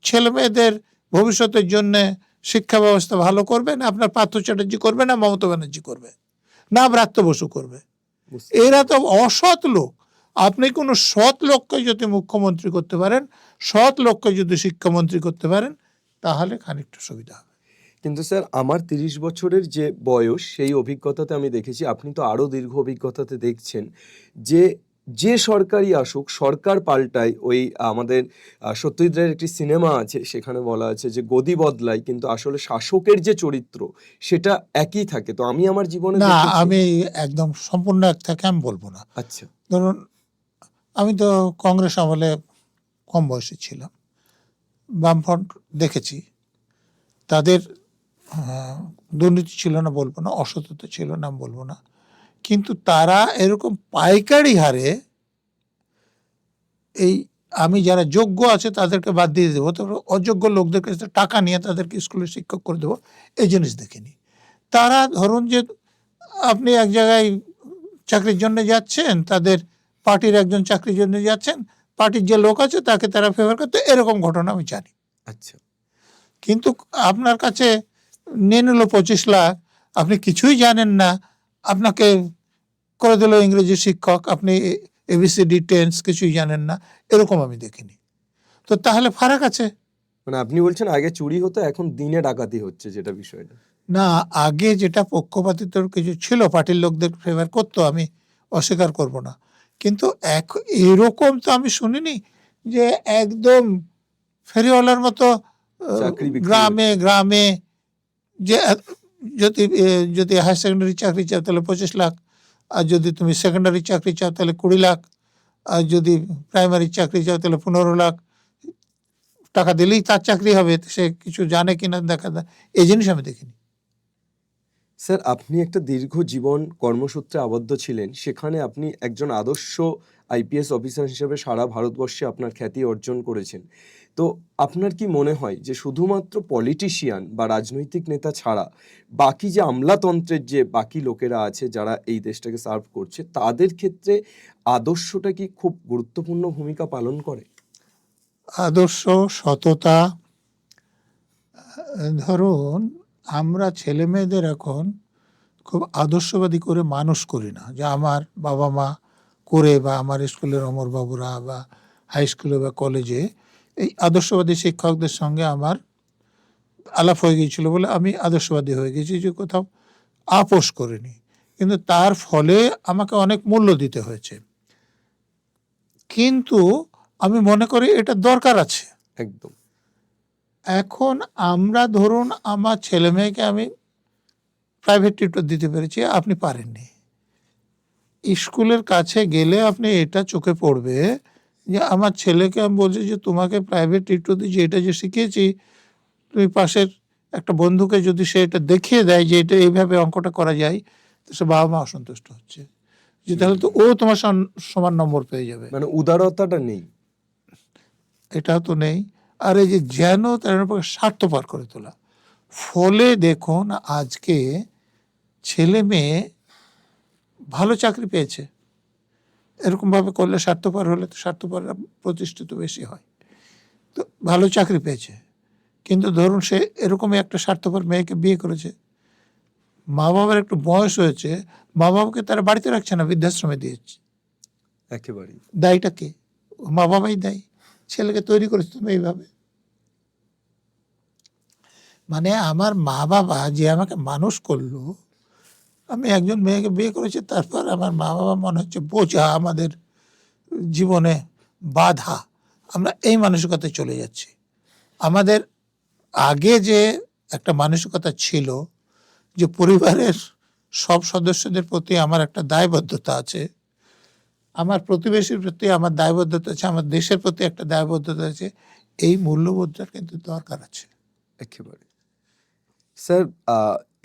ছেলে মেয়েদের ভবিষ্যতের জন্য শিক্ষা ব্যবস্থা ভালো করবে না আপনার পার্থ চ্যাটার্জি করবে, না মমতা ব্যানার্জি করবে, না ব্রাত্য বসু করবে? এরা তো অসৎ লোক। আপনি কোনো সৎ লোককে যদি মুখ্যমন্ত্রী করতে পারেন, সৎ লোককে যদি শিক্ষামন্ত্রী করতে পারেন, তাহলে খানিকটা সুবিধা হবে। কিন্তু স্যার আমার 30 বছরের যে বয়স, সেই অভিজ্ঞতাতে আমি দেখেছি, আপনি তো আরো দীর্ঘ অভিজ্ঞতাতে দেখছেন, যে যে সরকারই আসুক সরকার পাল্টায়। ওই আমাদের সত্যজিৎ রায়ের একটি সিনেমা আছে, সেখানে বলা আছে যে গদি বদলায় কিন্তু আসলে শাসকের যে চরিত্র সেটা একই থাকে। তো আমি আমার জীবনে না, দেখেছি। আমি একদম সম্পূর্ণ এক থাকে আমি বলবো না। আচ্ছা, ধরুন আমি তো কংগ্রেস আমলে কম বয়সে ছিলাম, বামফ্রন্ট দেখেছি, তাদের দুর্নীতি ছিল না বলবো না, অসততা ছিল না বলবো না, কিন্তু তারা এরকম পাইকারি হারে এই আমি যারা যোগ্য আছে তাদেরকে বাদ দিয়ে দেবো, তো অযোগ্য লোকদের কাছে টাকা নিয়ে তাদেরকে স্কুলের শিক্ষক করে দেবো, এই জিনিস দেখিনি। তারা ধরুন যে আপনি এক জায়গায় চাকরির জন্য যাচ্ছেন, তাদের পার্টির একজন চাকরির জন্য যাচ্ছেন, পার্টির যে লোক আছে তাকে তারা ফেভার করতে, এরকম ঘটনা আমি জানি। আচ্ছা, কিন্তু আপনার কাছে নিয়ে নিল 25 লাখ, আপনি কিছুই জানেন না, আপনাকে করে দিল ইংরেজি শিক্ষক, আপনি এবিসিডি টেন্স কিছুই জানেন না, এরকম আমি দেখিনি। তো তাহলে ফারাক আছে মানে আপনি বলছেন আগে চুরি হতো, এখন দিনে ডাকাতি হচ্ছে, যেটা বিষয়টা। না। আগে যেটা পক্ষপাতিত্বর কিছু ছিল, পার্টির লোকদের ফেভার করতো, আমি অস্বীকার করব না, কিন্তু এরকম তো আমি শুনিনি যে একদম ফেরিওয়ালার মতো চাকরি বিক্রি গ্রামে গ্রামে যে যদি যদি হায়ার সেকেন্ডারি চাকরি চাও তাহলে 25 লাখ, আর যদি তুমি সেকেন্ডারি চাকরি চাও তাহলে 20 লাখ, আর যদি প্রাইমারি চাকরি চাও তাহলে 15 লাখ টাকা দিলেই তার চাকরি হবে। সে কিছু জানে কিনা দেখা যায়, এই জিনিস আমি দেখিনি। স্যার, আপনি একটা দীর্ঘ জীবন কর্মসূত্রে আবদ্ধ ছিলেন, সেখানে আপনি একজন আদর্শ আইপিএস অফিসার হিসেবে সারা ভারতবর্ষে আপনার খ্যাতি অর্জন করেছেন। তো আপনার কি মনে হয় যে শুধুমাত্র পলিটিশিয়ান বা রাজনৈতিক নেতা ছাড়া বাকি যে আমলাতন্ত্রের যে বাকি লোকেরা আছে যারা এই দেশটাকে সার্ভ করছে, তাদের ক্ষেত্রে আদর্শটা কি খুব গুরুত্বপূর্ণ ভূমিকা পালন করে? আদর্শ, সততা, ধরুন আমরা ছেলে মেয়েদের এখন খুব আদর্শবাদী করে মানুষ করি না, যে আমার বাবা মা করে বা আমার স্কুলের অমরবাবুরা বা হাই স্কুলে বা কলেজে এই আদর্শবাদী শিক্ষকদের সঙ্গে আমার আলাপ হয়ে গিয়েছিল বলে আমি আদর্শবাদী হয়ে গেছি, যে কোথাও আপোষ করিনি। কিন্তু তার ফলে আমাকে অনেক মূল্য দিতে হয়েছে, কিন্তু আমি মনে করি এটা দরকার আছে। একদম। এখন আমরা ধরুন আমার ছেলে মেয়েকে আমি প্রাইভেট টিউটর দিতে পেরেছি, আপনি পারেননি। স্কুলের কাছে গেলে আপনি এটা চোখে পড়বে যে আমার ছেলেকে আমি বলছি যে তোমাকে প্রাইভেট টিউটর দিয়েছি, এটা যে শিখিয়েছি, তুমি পাশের একটা বন্ধুকে যদি সে এটা দেখিয়ে দেয় যে এটা এইভাবে অঙ্কটা করা যায়, তো সে বাবা মা অসন্তুষ্ট হচ্ছে, যে তাহলে তো ও তোমার সমান নম্বর পেয়ে যাবে। মানে উদারতাটা নেই। এটাও তো নেই। আর এই যে যেন তার উপর স্বার্থপর করে তোলা, ফলে দেখুন আজকে ছেলে মেয়ে ভালো চাকরি পেয়েছে, এরকমভাবে করলে স্বার্থপর হলে তো স্বার্থপর প্রতিষ্ঠিত বেশি হয়, তো ভালো চাকরি পেয়েছে, কিন্তু ধরুন সে এরকমই একটা স্বার্থপর মেয়েকে বিয়ে করেছে, মা বাবার একটু বয়স হয়েছে, মা বাবাকে তারা বাড়িতে রাখছে না, বৃদ্ধাশ্রমে দিয়েছে। একেবারেই। দায়টা কে? মা বাবাই দায়ী। ছেলেকে তৈরি করেছে তুমি এইভাবে। মানে আমার মা বাবা যে আমাকে মানুষ করলো, আমি একজন মেয়েকে বিয়ে করেছি, তারপর আমার মা বাবা মনে হচ্ছে বোঝা, আমাদের জীবনে বাধা, আমরা এই মানসিকতায় চলে যাচ্ছি। আমাদের আগে যে একটা মানসিকতা ছিল যে পরিবারের সব সদস্যদের প্রতি আমার একটা দায়বদ্ধতা আছে, আমার প্রতিবেশীর প্রতি আমার দায়বদ্ধতা আছে, আমার দেশের প্রতি একটা দায়বদ্ধতা আছে, এই মূল্যবোধটা কিন্তু দরকার আছে। একেবারে। স্যার,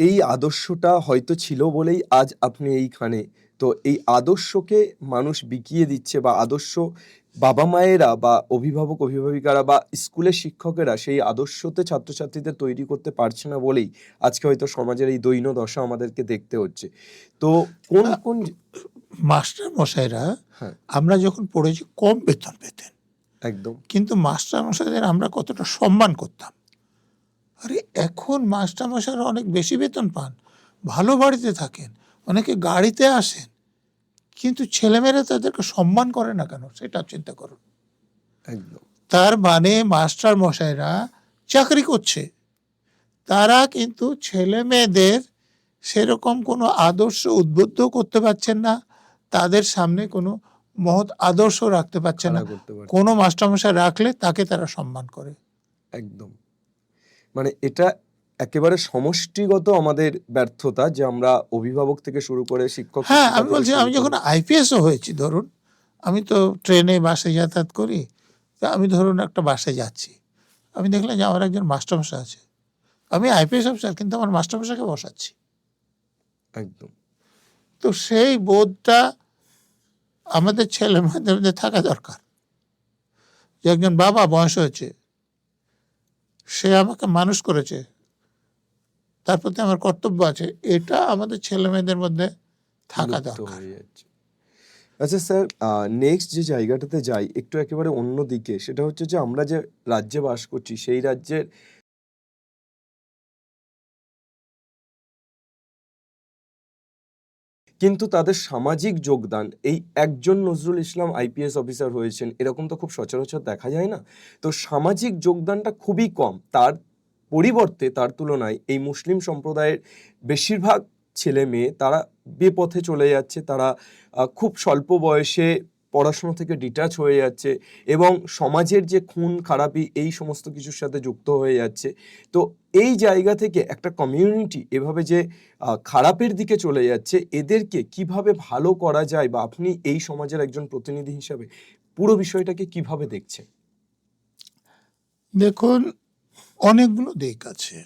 এই আদর্শটা হয়তো ছিল বলেই আজ আপনি এইখানে। তো এই আদর্শকে মানুষ বিকিয়ে দিচ্ছে, বা আদর্শ বাবা মায়েরা বা অভিভাবক অভিভাবিকারা বা স্কুলের শিক্ষকেরা সেই আদর্শতে ছাত্রছাত্রীদের তৈরি করতে পারছে না বলেই আজকে হয়তো সমাজের এই দৈন্য দশা আমাদেরকে দেখতে হচ্ছে। তো কোন কোন মাস্টার মশাইরা, হ্যাঁ, আমরা যখন পড়েছি কম বেতন পেতেন, একদম। কিন্তু মাস্টার মশাইদের আমরা কতটা সম্মান করতাম। আরে এখন মাস্টার মশাইরা অনেক বেশি বেতন পান, ভালো বাড়িতে থাকেন, অনেকে গাড়িতে আসেন, কিন্তু ছেলেমেয়েরা তাদেরকে সম্মান করে না কেন, সেটা চিন্তা করুন। একদম। তার মানে মাস্টার মশাইরা চাকরি করছে, তারা কিন্তু ছেলে মেয়েদের সেরকম কোনো আদর্শ উদ্বুদ্ধ করতে পারছেন না, তাদের সামনে কোনো মহৎ আদর্শ রাখতে পারছেন না। খাড়া করতে পারছে কোনো না। মাস্টারমশাই রাখলে তাকে তারা সম্মান করে। একদম। মানে এটা একেবারে সমষ্টিগত আমাদের ব্যর্থতা, যে আমরা অভিভাবক থেকে শুরু করে শিক্ষক হ্যাঁ, শিক্ষিকা আমি থেকে বলছি, শুরু আমি যখন করে। আইপিএসও হয়েছি, ধরুন আমি তো ট্রেনে বাসে যাতায়াত করি, তা আমি ধরুন একটা বাসে যাচ্ছি, আমি দেখলাম যে আমার একজন মাস্টারমশাই আছে, আমি আইপিএস অফিসার কিন্তু আমার মাস্টারমশাইকে বসাচ্ছি। একদম। তো সেই বোধটা আমাদের ছেলে মেয়েদের মধ্যে থাকা দরকার, যে একজন বাবা বয়স হয়েছে, সে আমাকে মানুষ করেছে, তার প্রতি আমার কর্তব্য আছে, এটা আমাদের ছেলে মেয়েদের মধ্যে থাকা লুপ্ত দরকার। হয়ে যাচ্ছে। আচ্ছা স্যার, নেক্সট যে জায়গাটাতে যাই একটু একেবারে অন্য দিকে, সেটা হচ্ছে যে আমরা যে রাজ্যে বাস করছি সেই রাজ্যের কিন্তু তাদের সামাজিক যোগদান, এই একজন নজরুল ইসলাম আইপিএস অফিসার হয়েছেন এরকম তো খুব সচরাচর দেখা যায় না। তো সামাজিক যোগদানটা খুবই কম, তার পরিবর্তে তার তুলনায় এই মুসলিম সম্প্রদায়ের বেশিরভাগ ছেলে মেয়ে তারা বেপথে চলে যাচ্ছে, তারা খুব স্বল্প বয়সে পড়াশোনা থেকে ডিটাচ হয়ে যাচ্ছে এবং সমাজের যে খুন খারাপি এই সমস্ত কিছুর সাথে যুক্ত হয়ে যাচ্ছে। তো এই জায়গা থেকে একটা কমিউনিটি এভাবে যে খারাপের দিকে চলে যাচ্ছে, এদেরকে কিভাবে ভালো করা যায়, বা আপনি এই সমাজের একজন প্রতিনিধি হিসাবে পুরো বিষয়টাকে কিভাবে দেখছেন? দেখুন, অনেকগুলো দিক আছে।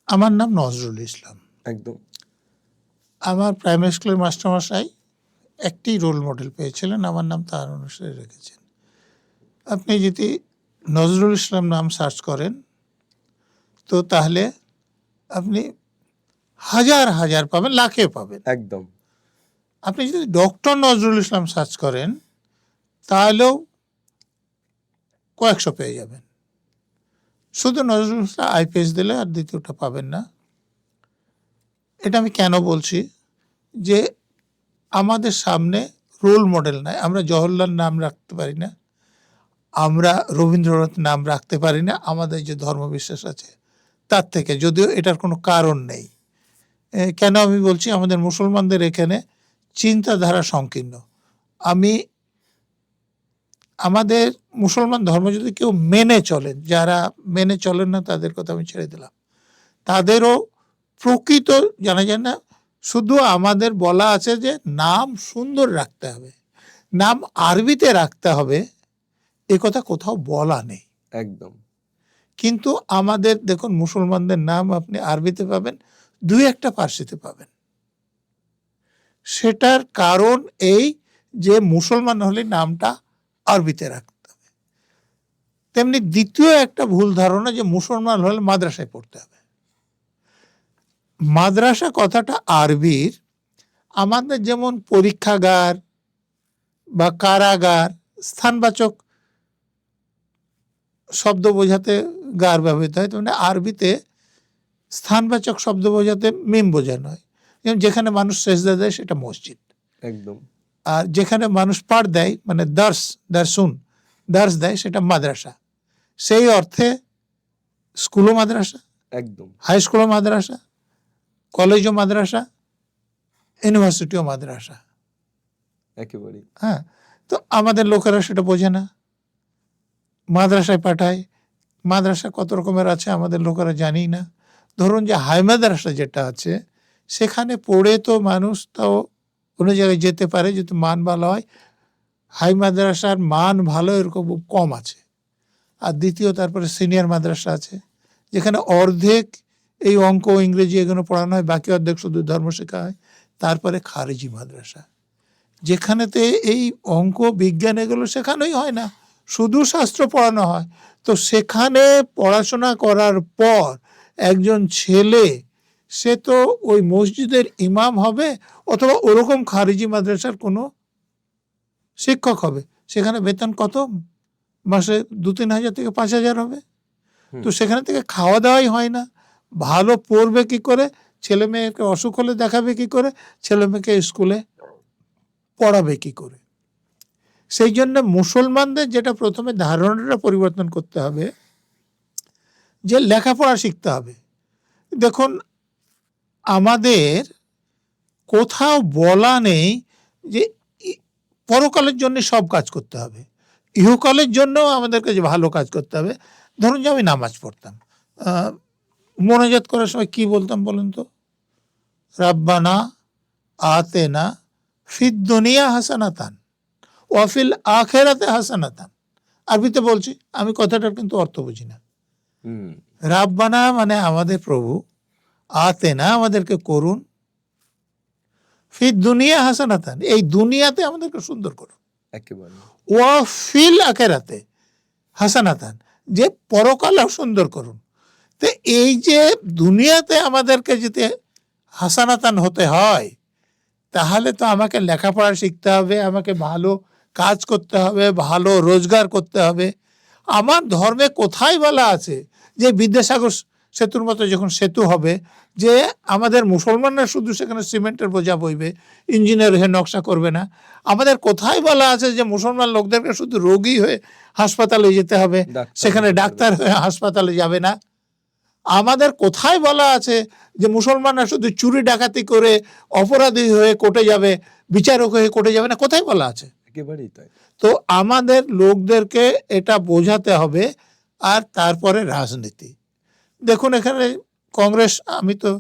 আমার নাম নজরুল ইসলাম। একদম। আমার প্রাইমারি স্কুলের মাস্টারমশাই একটি রোল মডেল পেয়েছিলেন, আমার নাম তার অনুসারে রেখেছেন। আপনি যদি নজরুল ইসলাম নাম সার্চ করেন তো তাহলে আপনি হাজার হাজার পাবেন, লাখে পাবেন। একদম। আপনি যদি ডক্টর নজরুল ইসলাম সার্চ করেন তাহলেও কয়েকশো পেয়ে যাবেন। শুধু নজরুল ইসলাম আইপিএস দিলে আর দ্বিতীয়টা পাবেন না। এটা আমি কেন বলছি, যে আমাদের সামনে রোল মডেল নাই। আমরা জওহরলাল নাম রাখতে পারি না, আমরা রবীন্দ্রনাথ নাম রাখতে পারি না আমাদের যে ধর্মবিশ্বাস আছে তার থেকে, যদিও এটার কোনো কারণ নেই। কেন আমি বলছি, আমাদের মুসলমানদের এখানে চিন্তাধারা সংকীর্ণ। আমাদের মুসলমান ধর্ম যদি কেউ মেনে চলেন, যারা মেনে চলেন না তাদের কথা আমি ছেড়ে দিলাম, তাদেরও প্রকৃত জানা যায় না। শুধু আমাদের বলা আছে যে নাম সুন্দর রাখতে হবে, নাম আরবিতে রাখতে হবে, এ কথা কোথাও বলা নেই। একদম। কিন্তু আমাদের দেখুন, মুসলমানদের নাম আপনি আরবিতে পাবেন, দুই একটা পার্সিতে পাবেন। সেটার কারণ এই যে মুসলমান হলে নামটা আরবিতে রাখতে হবে। তেমনি দ্বিতীয় একটা ভুল ধারণা যে মুসলমান হলে মাদ্রাসায় পড়তে হবে। মাদ্রাসা কথাটা আরবির, আমাদের যেমন পরীক্ষাগার বা কারাগার স্থানবাচক শব্দ বোঝাতে গার ব্যবহৃত হয়, তেমনি আরবিতে স্থানবাচক শব্দ বোঝাতে মিম বোঝানো হয়। যেমন যেখানে মানুষ সেজদা দেয় সেটা মসজিদ, একদম। আর যেখানে মানুষ পাঠ দেয় মানে দার্স দেয় সেটা মাদ্রাসা। সেই অর্থে স্কুলও মাদ্রাসা, একদম। হাই স্কুলও মাদ্রাসা, কলেজও মাদ্রাসা, ইউনিভার্সিটিও মাদ্রাসা। একেবারে। হ্যাঁ, তো আমাদের লোকেরা সেটা বোঝে না, মাদ্রাসায় পাঠায়। মাদ্রাসা কত রকমের আছে আমাদের লোকেরা জানি না। ধরুন যে হাই মাদ্রাসা যেটা আছে, সেখানে পড়ে তো মানুষ তাও কোনো জায়গায় যেতে পারে যদি মান ভালো হয়। হাই মাদ্রাসার মান ভালো এরকম কম আছে। আর দ্বিতীয় তারপরে সিনিয়র মাদ্রাসা আছে, যেখানে অর্ধেক এই অঙ্ক ইংরেজি এগুলো পড়ানো হয়, বাকি অর্ধেক শুধু ধর্ম শেখা হয়। তারপরে খারেজি মাদ্রাসা, যেখানেতে এই অঙ্ক বিজ্ঞান এগুলো শেখানোই হয় না, শুধু শাস্ত্র পড়ানো হয়। তো সেখানে পড়াশোনা করার পর একজন ছেলে সে তো ওই মসজিদের ইমাম হবে, অথবা ওরকম খারিজি মাদ্রাসার কোনো শিক্ষক হবে। সেখানে বেতন কত? মাসে 2-3 হাজার থেকে 5 হাজার হবে। তো সেখানে থেকে খাওয়া দাওয়াই হয় না। ভালো পড়বে কি করে, ছেলে মেয়েকে অসুখ হলে দেখাবে কি করে, ছেলে মেয়েকে স্কুলে পড়াবে কি করে? সেই জন্য মুসলমানদের যেটা প্রথমে ধারণাটা পরিবর্তন করতে হবে, যে লেখাপড়া শিখতে হবে। দেখুন, আমাদের কোথাও বলা নেই যে পরকালের জন্য সব কাজ করতে হবে, ইহকালের জন্যও আমাদেরকে যে ভালো কাজ করতে হবে। ধরুন যে আমি নামাজ পড়তাম, মোনাজাত করার সময় কি বলতাম বলুন তো? রাব্বানা আতেনা ফিদ দুনিয়া হাসানাতান ওয়াফিল আখিরাতে হাসানাতান। আরবিতে বলছি, আমি কথাটার কিন্তু অর্থ বুঝি না। রাব্বানা মানে আমাদের প্রভু, আতেনা আমাদেরকে করুন, ফিদ দুনিয়া হাসানাতান এই দুনিয়াতে আমাদেরকে সুন্দর করুন, একেবারে, ওয়াফিল আখিরাতে হাসানাতান যে পরকালেও সুন্দর করুন। তো এই যে দুনিয়াতে আমাদেরকে যদি হাসানাতান হতে হয়, তাহলে তো আমাকে লেখাপড়া শিখতে হবে, আমাকে ভালো কাজ করতে হবে, ভালো রোজগার করতে হবে। আমার ধর্মে কোথায় বলা আছে যে বিদ্যাসাগর সেতুর মতো যখন সেতু হবে, যে আমাদের মুসলমানরা শুধু সেখানে সিমেন্টের বোঝা বইবে, ইঞ্জিনিয়ার হয়ে নকশা করবে না? আমাদের কোথায় বলা আছে যে মুসলমান লোকদেরকে শুধু রোগী হয়ে হাসপাতালে যেতে হবে, সেখানে ডাক্তার হয়ে হাসপাতালে যাবে না? আমাদের কোথায় বলা আছে যে মুসলমানরা শুধু চুরি ডাকাতি করে অপরাধী হয়ে কোর্টে যাবে, বিচারক হয়ে কোর্টে যাবে না? কোথায় বলা আছে? একেবারেই তাই। তো আমাদের লোকদেরকে এটা বোঝাতে হবে। আর তারপরে রাজনীতি দেখুন, এখানে কংগ্রেস, আমি তো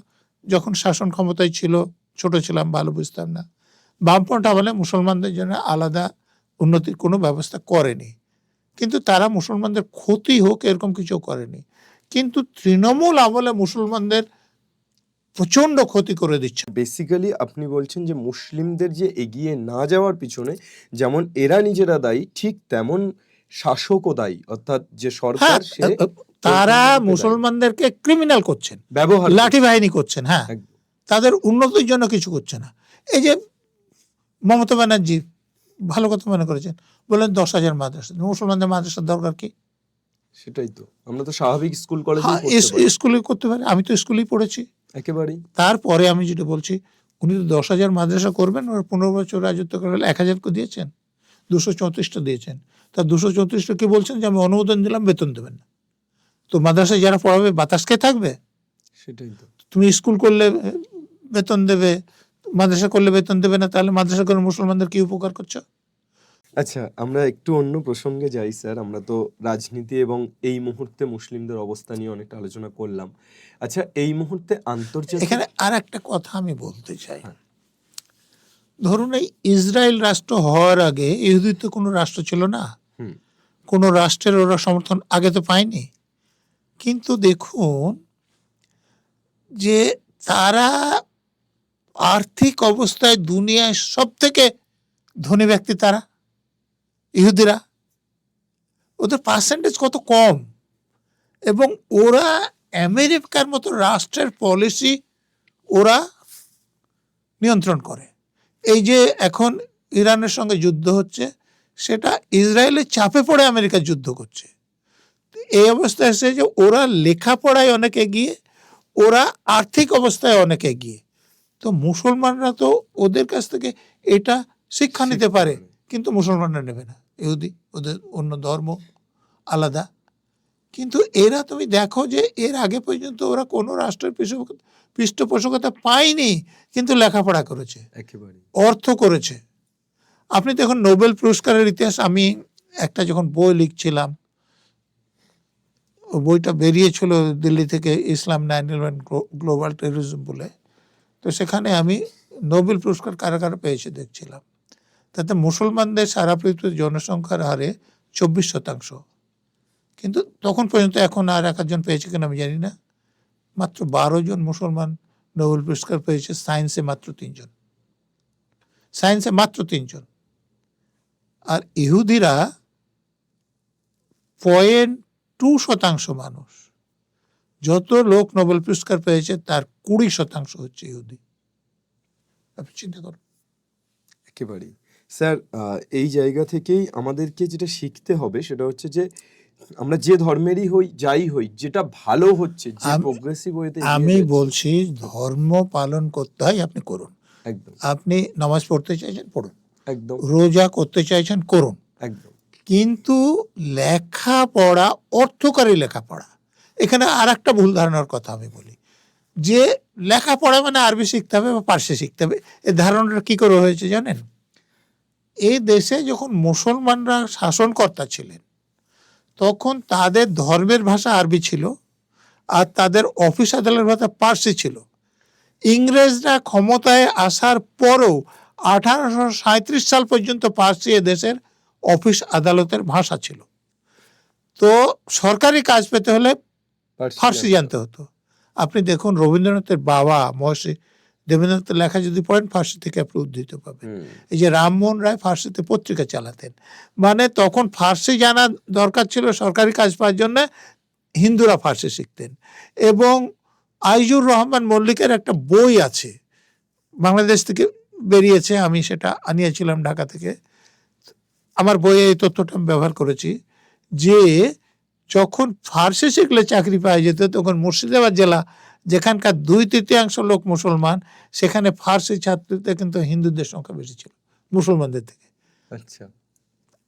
যখন শাসন ক্ষমতায় ছিল, ছোট ছিলাম, ভালো বুঝতাম না। বামপন্থা বলে মুসলমানদের জন্য আলাদা উন্নতির কোনো ব্যবস্থা করেনি, কিন্তু তারা মুসলমানদের ক্ষতি হোক এরকম কিছু করেনি। কিন্তু তৃণমূল আমলে মুসলমানদের প্রচণ্ড ক্ষতি করে দিচ্ছে। বেসিক্যালি আপনি বলছেন যে মুসলিমদের যে এগিয়ে না যাওয়ার পিছনে যেমন এরা নিজেরা দায়ী, ঠিক তেমন শাসকও দায়ী, অর্থাৎ যে সরকার সে তারা মুসলমানদেরকে ক্রিমিনাল করছেন, ব্যবহার লাঠি বাহিনী করছেন। হ্যাঁ, তাদের উন্নতির জন্য কিছু করছে না। এই যে মমতা ব্যানার্জি ভালো কথা মনে করেছেন, বললেন 10,000 মাদ্রাসা। মুসলমানদের মাদ্রাসার দরকার কি? সেটাই তো, আমরা তো স্বাভাবিক স্কুল কলেজে স্কুলে করতে পারি, আমি তো স্কুলেই পড়েছি একেবারেই। তারপরে আমি যেটা বলছি, উনি তো 10,000 মাদ্রাসা করবেন, ওর 15 বছর রাজত্ব করে 1,000 দিয়েছেন, 234টা দিয়েছেন। তার 234টা কি বলছেন যে আমি অনুমোদন দিলাম, বেতন দেবেন না। তো মাদ্রাসায় যারা পড়াবে বাতাস কে থাকবে? সেটাই তো। তুমি স্কুল করলে বেতন দেবে, মাদ্রাসা করলে বেতন দেবে না, তাহলে মাদ্রাসা করে মুসলমানদের কি উপকার করছো? আচ্ছা, আমরা একটু অন্য প্রসঙ্গে যাই স্যার। আমরা তো রাজনীতি এবং এই মুহূর্তে মুসলিমদের অবস্থা নিয়ে অনেকটা আলোচনা করলাম। আচ্ছা, এই মুহূর্তে আন্তর্জাতিক, এখানে আর একটা কথা আমি বলতে চাই। ধরুন, এই ইসরায়েল রাষ্ট্র হওয়ার আগে ইহুদি তো কোনো রাষ্ট্র ছিল না, কোনো রাষ্ট্রের ওরা সমর্থন আগে তো পায়নি। কিন্তু দেখুন যে তারা আর্থিক অবস্থায় দুনিয়ায় সব থেকে ধনী ব্যক্তি তারা, ইহুদিরা। ওদের পার্সেন্টেজ কত কম, এবং ওরা আমেরিকার মতো রাষ্ট্রের পলিসি ওরা নিয়ন্ত্রণ করে। এই যে এখন ইরানের সঙ্গে যুদ্ধ হচ্ছে, সেটা ইসরায়েলের চাপে পড়ে আমেরিকা যুদ্ধ করছে। এই অবস্থায় এসে যে ওরা লেখাপড়ায় অনেক এগিয়ে, ওরা আর্থিক অবস্থায় অনেক এগিয়ে। তো মুসলমানরা তো ওদের কাছ থেকে এটা শিক্ষা নিতে পারে, কিন্তু মুসলমানরা নেবে না। ইহুদি, ওদের অন্য ধর্ম আলাদা। কিন্তু এরা তুমি দেখো যে এর আগে পর্যন্ত ওরা কোনো রাষ্ট্রের পৃষ্ঠপোষকতা পায়নি, কিন্তু লেখাপড়া করেছে, একেবারে অর্থ করেছে। আপনি দেখুন নোবেল পুরস্কারের ইতিহাস, আমি একটা যখন বই লিখছিলাম, বইটা বেরিয়েছিল দিল্লি থেকে, ইসলাম 9/11 গ্লোবাল টেররিজম বলে। তো সেখানে আমি নোবেল পুরস্কার কারা কারা পেয়েছে দেখছিলাম। তাতে মুসলমানদের সারা পৃথিবীর জনসংখ্যার হারে 24%। কিন্তু তখন পর্যন্ত, এখন আর 1 জন পেয়েছে কিনা আমি জানি না, মাত্র 12 জন মুসলমান নোবেল পুরস্কার পেয়েছে। সায়েন্সে মাত্র 3 জন, সায়েন্সে মাত্র 3 জন। আর ইহুদিরা 0.2% মানুষ। যত লোক নোবেল পুরস্কার পেয়েছে তার 20% হচ্ছে ইহুদি। আপনি চিন্তা করুন। একেবারেই স্যার, এই জায়গা থেকেই আমাদেরকে যেটা শিখতে হবে সেটা হচ্ছে যে আমরা যে ধর্মেরই হই, যাই হই, যেটা ভালো হচ্ছে, যে প্রোগ্রেসিভ ওয়েতে, আমি বলছি ধর্ম পালন করতে হয়, আপনি করুন। একদম। আপনি নামাজ পড়তে চাইছেন, পড়ুন। একদম। রোজা করতে চাইছেন, করুন। একদম। কিন্তু লেখাপড়া, অর্থকারী লেখাপড়া, এখানে আর একটা ভুল ধারণার কথা আমি বলি, যে লেখাপড়া মানে আরবি শিখতে হবে বা পার্সি শিখতে হবে। এই ধারণাটা কি করে হয়েছে জানেন? এই দেশে যখন মুসলমানরা শাসনকর্তা ছিলেন, তখন তাদের ধর্মের ভাষা আরবি ছিল, আর তাদের অফিস আদালতের ভাষা পার্সি ছিল। ইংরেজরা ক্ষমতায় আসার পরও 1837 সাল পর্যন্ত পার্সি দেশের অফিস আদালতের ভাষা ছিল। তো সরকারি কাজ পেতে হলে ফার্সি জানতে হতো। আপনি দেখুন রবীন্দ্রনাথের বাবা মহর্ষি দেবেন্দ্রনাথের লেখা যদি পড়েন, ফার্সি থেকে আপনি উদ্ধৃত পাবেন। এই যে রামমোহন রায় ফার্সিতে পত্রিকা চালাতেন, মানে তখন ফার্সি জানা দরকার ছিল সরকারি কাজ পাওয়ার জন্য। হিন্দুরা ফার্সি শিখতেন। এবং আইজুর রহমান মল্লিকের একটা বই আছে, বাংলাদেশ থেকে বেরিয়েছে, আমি সেটা আনিয়েছিলাম ঢাকা থেকে। আমার বইয়ে এই তথ্যটা আমি ব্যবহার করেছি যে যখন ফার্সি শিখলে চাকরি পাওয়া যেত, তখন মুর্শিদাবাদ জেলা, যেখানকার 2/3 লোক মুসলমান, সেখানে ফার্সি ছাত্রীতে কিন্তু হিন্দুদের সংখ্যা বেশি ছিল মুসলমানদের থেকে। আচ্ছা,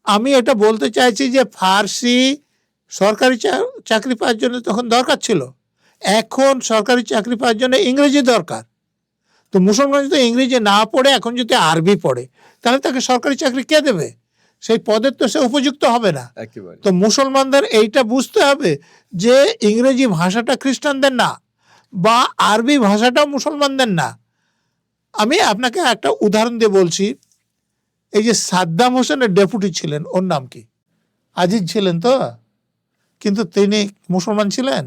আমি এটা বলতে চাইছি যে ফার্সি সরকারি চাকরি পাওয়ার জন্য তখন দরকার ছিল, এখন সরকারি চাকরি পাওয়ার জন্য ইংরেজি দরকার। তো মুসলমান যদি ইংরেজি না পড়ে এখন যদি আরবি পড়ে, তাহলে তাকে সরকারি চাকরি কে দেবে? সেই পদের তো সে উপযুক্ত হবে না। একেবারে। তো মুসলমানদের এইটা বুঝতে হবে যে ইংরেজি ভাষাটা খ্রিস্টানদের না, বা আরবি ভাষাটাও মুসলমানদের না। আমি আপনাকে একটা উদাহরণ দিয়ে বলছি। এই যে সাদ্দাম হোসেনের ডেপুটি ছিলেন, ওর নাম কি? আজিজ ছিলেন তো, কিন্তু তিনি মুসলমান ছিলেন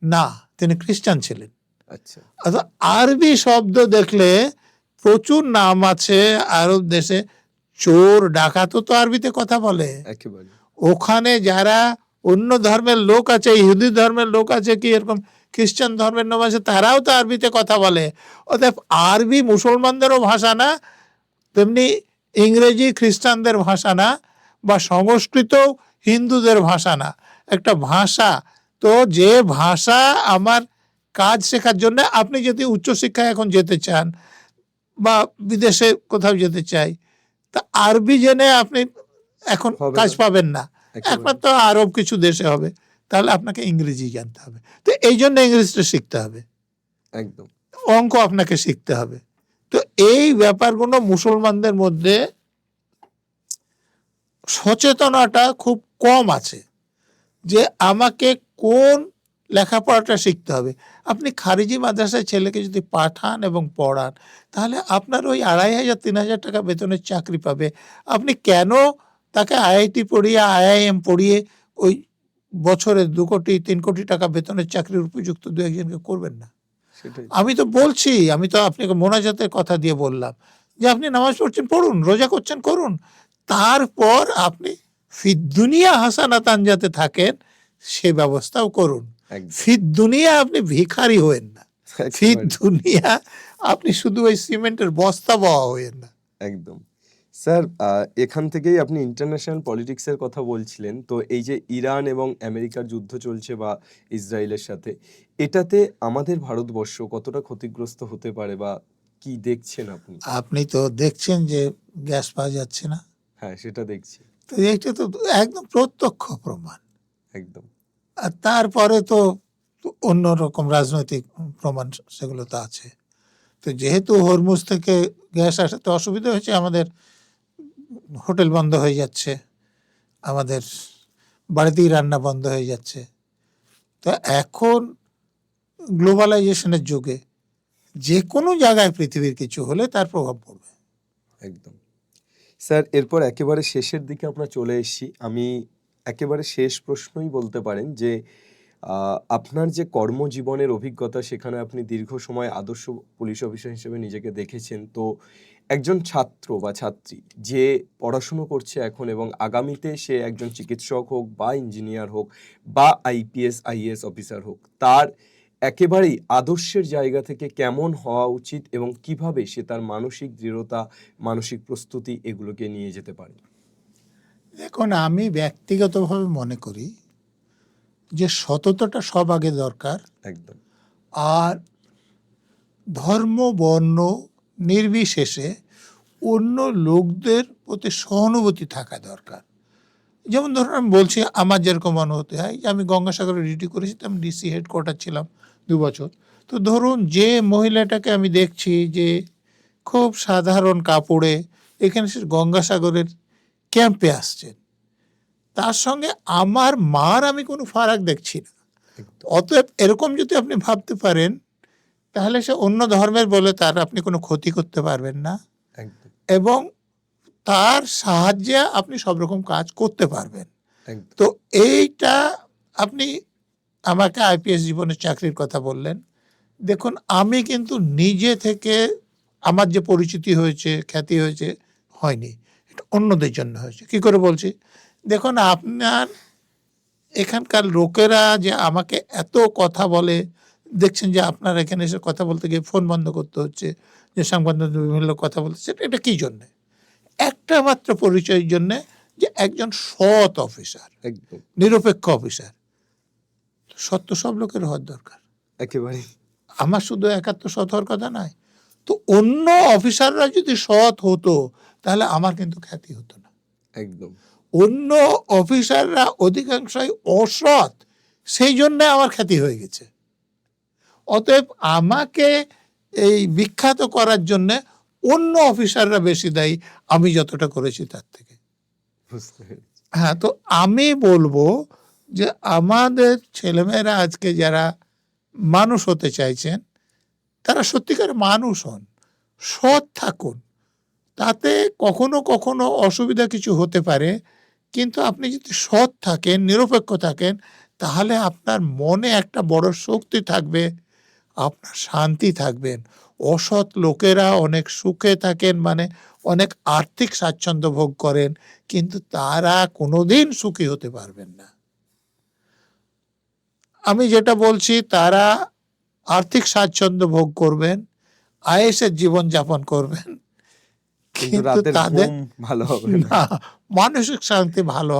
না, তিনি খ্রিস্টান ছিলেন। আচ্ছা, অর্থাৎ আরবি শব্দ দেখলে প্রচুর নাম আছে আরব দেশে। চোর ডাকাতও তো আরবিতে কথা বলে। একেবারে। ওখানে যারা অন্য ধর্মের লোক আছে, ইহুদি ধর্মের লোক আছে, কি এরকম খ্রিস্টান ধর্মের লোক আছে, তারাও তো আরবিতে কথা বলে। অর্থাৎ আরবি মুসলমানদেরও ভাষা না, তেমনি ইংরেজি খ্রিস্টানদের ভাষা না, বা সংস্কৃত হিন্দুদের ভাষা না। একটা ভাষা তো, যে ভাষা আমার কাজ শেখার জন্য, আপনি যদি উচ্চশিক্ষায় এখন যেতে চান বা বিদেশে কোথাও যেতে চাই, তা আরবি জেনে আপনি এখন হবে কাজ না। পাবেন না, একেবারে। একমাত্র আরব কিছু দেশে হবে। তাহলে আপনাকে ইংরেজি জানতে হবে। তো এই জন্য ইংরেজিটা শিখতে হবে, একদম। অঙ্ক আপনাকে শিখতে হবে। তো এই ব্যাপারগুলো মুসলমানদের মধ্যে সচেতনতা খুব কম আছে যে আমাকে কোন লেখাপড়াটা শিখতে হবে। আপনি খারিজি মাদ্রাসায় ছেলেকে যদি পাঠান এবং পড়ান, তাহলে আপনার ওই 2,500-3,000 টাকা বেতনের চাকরি পাবে। আপনি কেন তাকে আইআইটি পড়িয়ে, আইআইএম পড়িয়ে ওই বছরে 2 কোটি 3 কোটি টাকা বেতনের চাকরির উপযুক্ত 2-1জনকে করবেন না? সেটাই। আমি তো বলছি, আমি তো আপনাকে মোনাজাতের কথা দিয়ে বললাম যে আপনি নামাজ পড়ছেন পড়ুন, রোজা করছেন করুন, তারপর আপনি ফিদ দুনিয়া হাসানাতান যাতে থাকেন সে ব্যবস্থাও করুন। একদম। ফিদ দুনিয়া আপনি ভিখারি হয়েন না, ফিদ একেবারে। দুনিয়া আপনি শুধু ওই সিমেন্টের বস্তা বওয়া হয়েন না। একদম। স্যার, এখান থেকেই আপনি ইন্টারন্যাশনাল পলিটিক্সের কথা বলছিলেন। তো এই যে ইরান এবং আমেরিকার যুদ্ধ চলছে বা ইসরায়েলের সাথে, এটাতে আমাদের ভারতবর্ষ কতটা ক্ষতিগ্রস্ত হতে পারে বা কি দেখছেন আপনি? আপনি তো দেখছেন যে গ্যাস পাওয়া যাচ্ছে না, হ্যাঁ, সেটা দেখছি। তো এইটা তো একদম প্রত্যক্ষ প্রমাণ। একদম। আর তারপরে তো অন্যরকম রাজনৈতিক প্রমাণ, সেগুলো তো আছে। তো যেহেতু হরমুজ থেকে গ্যাস আসাতে অসুবিধা হয়েছে, আমাদের হোটেল বন্ধ হয়ে যাচ্ছে, আমাদের বাড়িতেই রান্না বন্ধ হয়ে যাচ্ছে। তো এখন গ্লোবালাইজেশনের যুগে যে কোনো জায়গায় পৃথিবীর কিছু হলে তার প্রভাব পড়বে। একদম। স্যার, এরপর একেবারে শেষের দিকে আমরা চলে এসেছি। আমি একেবারে শেষ প্রশ্নই বলতে পারেন যে আপনার যে কর্মজীবনের অভিজ্ঞতা, সেখানে আপনি দীর্ঘ সময় আদর্শ পুলিশ অফিসার হিসেবে নিজেকে দেখেছেন। তো একজন ছাত্র বা ছাত্রী যে পড়াশুনো করছে এখন এবং আগামীতে সে একজন চিকিৎসক হোক বা ইঞ্জিনিয়ার হোক বা আইপিএস আইএএস অফিসার হোক, তার একেবারেই আদর্শের জায়গা থেকে কেমন হওয়া উচিত এবং কিভাবে সে তার মানসিক দৃঢ়তা, মানসিক প্রস্তুতি এগুলোকে নিয়ে যেতে পারে? এখন আমি ব্যক্তিগতভাবে মনে করি যে সততাটা সব আগে দরকার, একদম। আর ধর্ম বর্ণ নির্বিশেষে অন্য লোকদের প্রতি সহানুভূতি থাকা দরকার। যেমন ধরুন, আমি বলছি আমার যেরকম অনুভূতি হয়, যে আমি গঙ্গাসাগরে ডিউটি করেছি, তো আমি ডিসি হেডকোয়ার্টার ছিলাম 2 বছর। তো ধরুন যে মহিলাটাকে আমি দেখছি যে খুব সাধারণ কাপড়ে এখানে সে গঙ্গাসাগরের ক্যাম্পে আসছেন, তার সঙ্গে আমার মার আমি কোনো ফারাক দেখছি না। একদম। অতএব এরকম যদি আপনি ভাবতে পারেন, তাহলে সে অন্য ধর্মের বলে তার আপনি কোনো ক্ষতি করতে পারবেন না, একদম। এবং তার সাহায্যে আপনি সব রকম কাজ করতে পারবেন। একদম। তো এইটা, আপনি আমাকে আইপিএস জীবনের চাকরির কথা বললেন। দেখুন, আমি কিন্তু নিজে থেকে আমার যে পরিচিতি হয়েছে, খ্যাতি হয়েছে, হয়নি, এটা অন্যদের জন্য হয়েছে। কি করে বলছি? দেখুন, আপনার এখানকার লোকেরা যে আমাকে এত কথা বলে, দেখছেন যে আপনার এখানে এসে কথা বলতে গিয়ে ফোন বন্ধ করতে হচ্ছে, যে সাংবাদিকদের বিভিন্ন লোক কথা বলতেছে, এটা কি জন্যে? একটা মাত্র পরিচয়ের জন্যে, যে একজন সৎ অফিসার, একদম নিরপেক্ষ অফিসার। সৎ তো সব লোকের হওয়ার দরকার, একেবারে আমার শুধু একাত্ম সৎ হওয়ার কথা নয়। তো অন্য অফিসাররা যদি সৎ হতো তাহলে আমার কিন্তু খ্যাতি হতো না। একদম অন্য অফিসাররা অধিকাংশই অসৎ, সেই জন্য আমার খ্যাতি হয়ে গেছে। অতএব আমাকে এই বিখ্যাত করার জন্য অন্য অফিসাররা বেশি দায়ী, আমি যতটা করেছি তার থেকে। বুঝতে পেরেছি। হ্যাঁ, তো আমি বলবো যে আমাদের ছেলেমেয়েরা আজকে যারা মানুষ হতে চাইছেন, তারা সত্যিকার মানুষ হন, সৎ থাকুন। তাতে কখনো কখনো অসুবিধা কিছু হতে পারে, কিন্তু আপনি যদি সৎ থাকেন, নিরপেক্ষ থাকেন, তাহলে আপনার মনে একটা বড় শক্তি থাকবে, আপনার শান্তি থাকবেন। অসৎ লোকেরা অনেক সুখে থাকেন, মানে অনেক আর্থিক স্বাচ্ছন্দ্য ভোগ করেন, কিন্তু তারা কোনোদিন সুখী হতে পারবেন না। আমি যেটা বলছি, তারা আর্থিক স্বাচ্ছন্দ্য ভোগ করবেন, আয়েসের জীবনযাপন করবেন, কিন্তু কিন্তু রাতের তাদের ঘুম ভালো হবে না। না, মানসিক শান্তি ভালো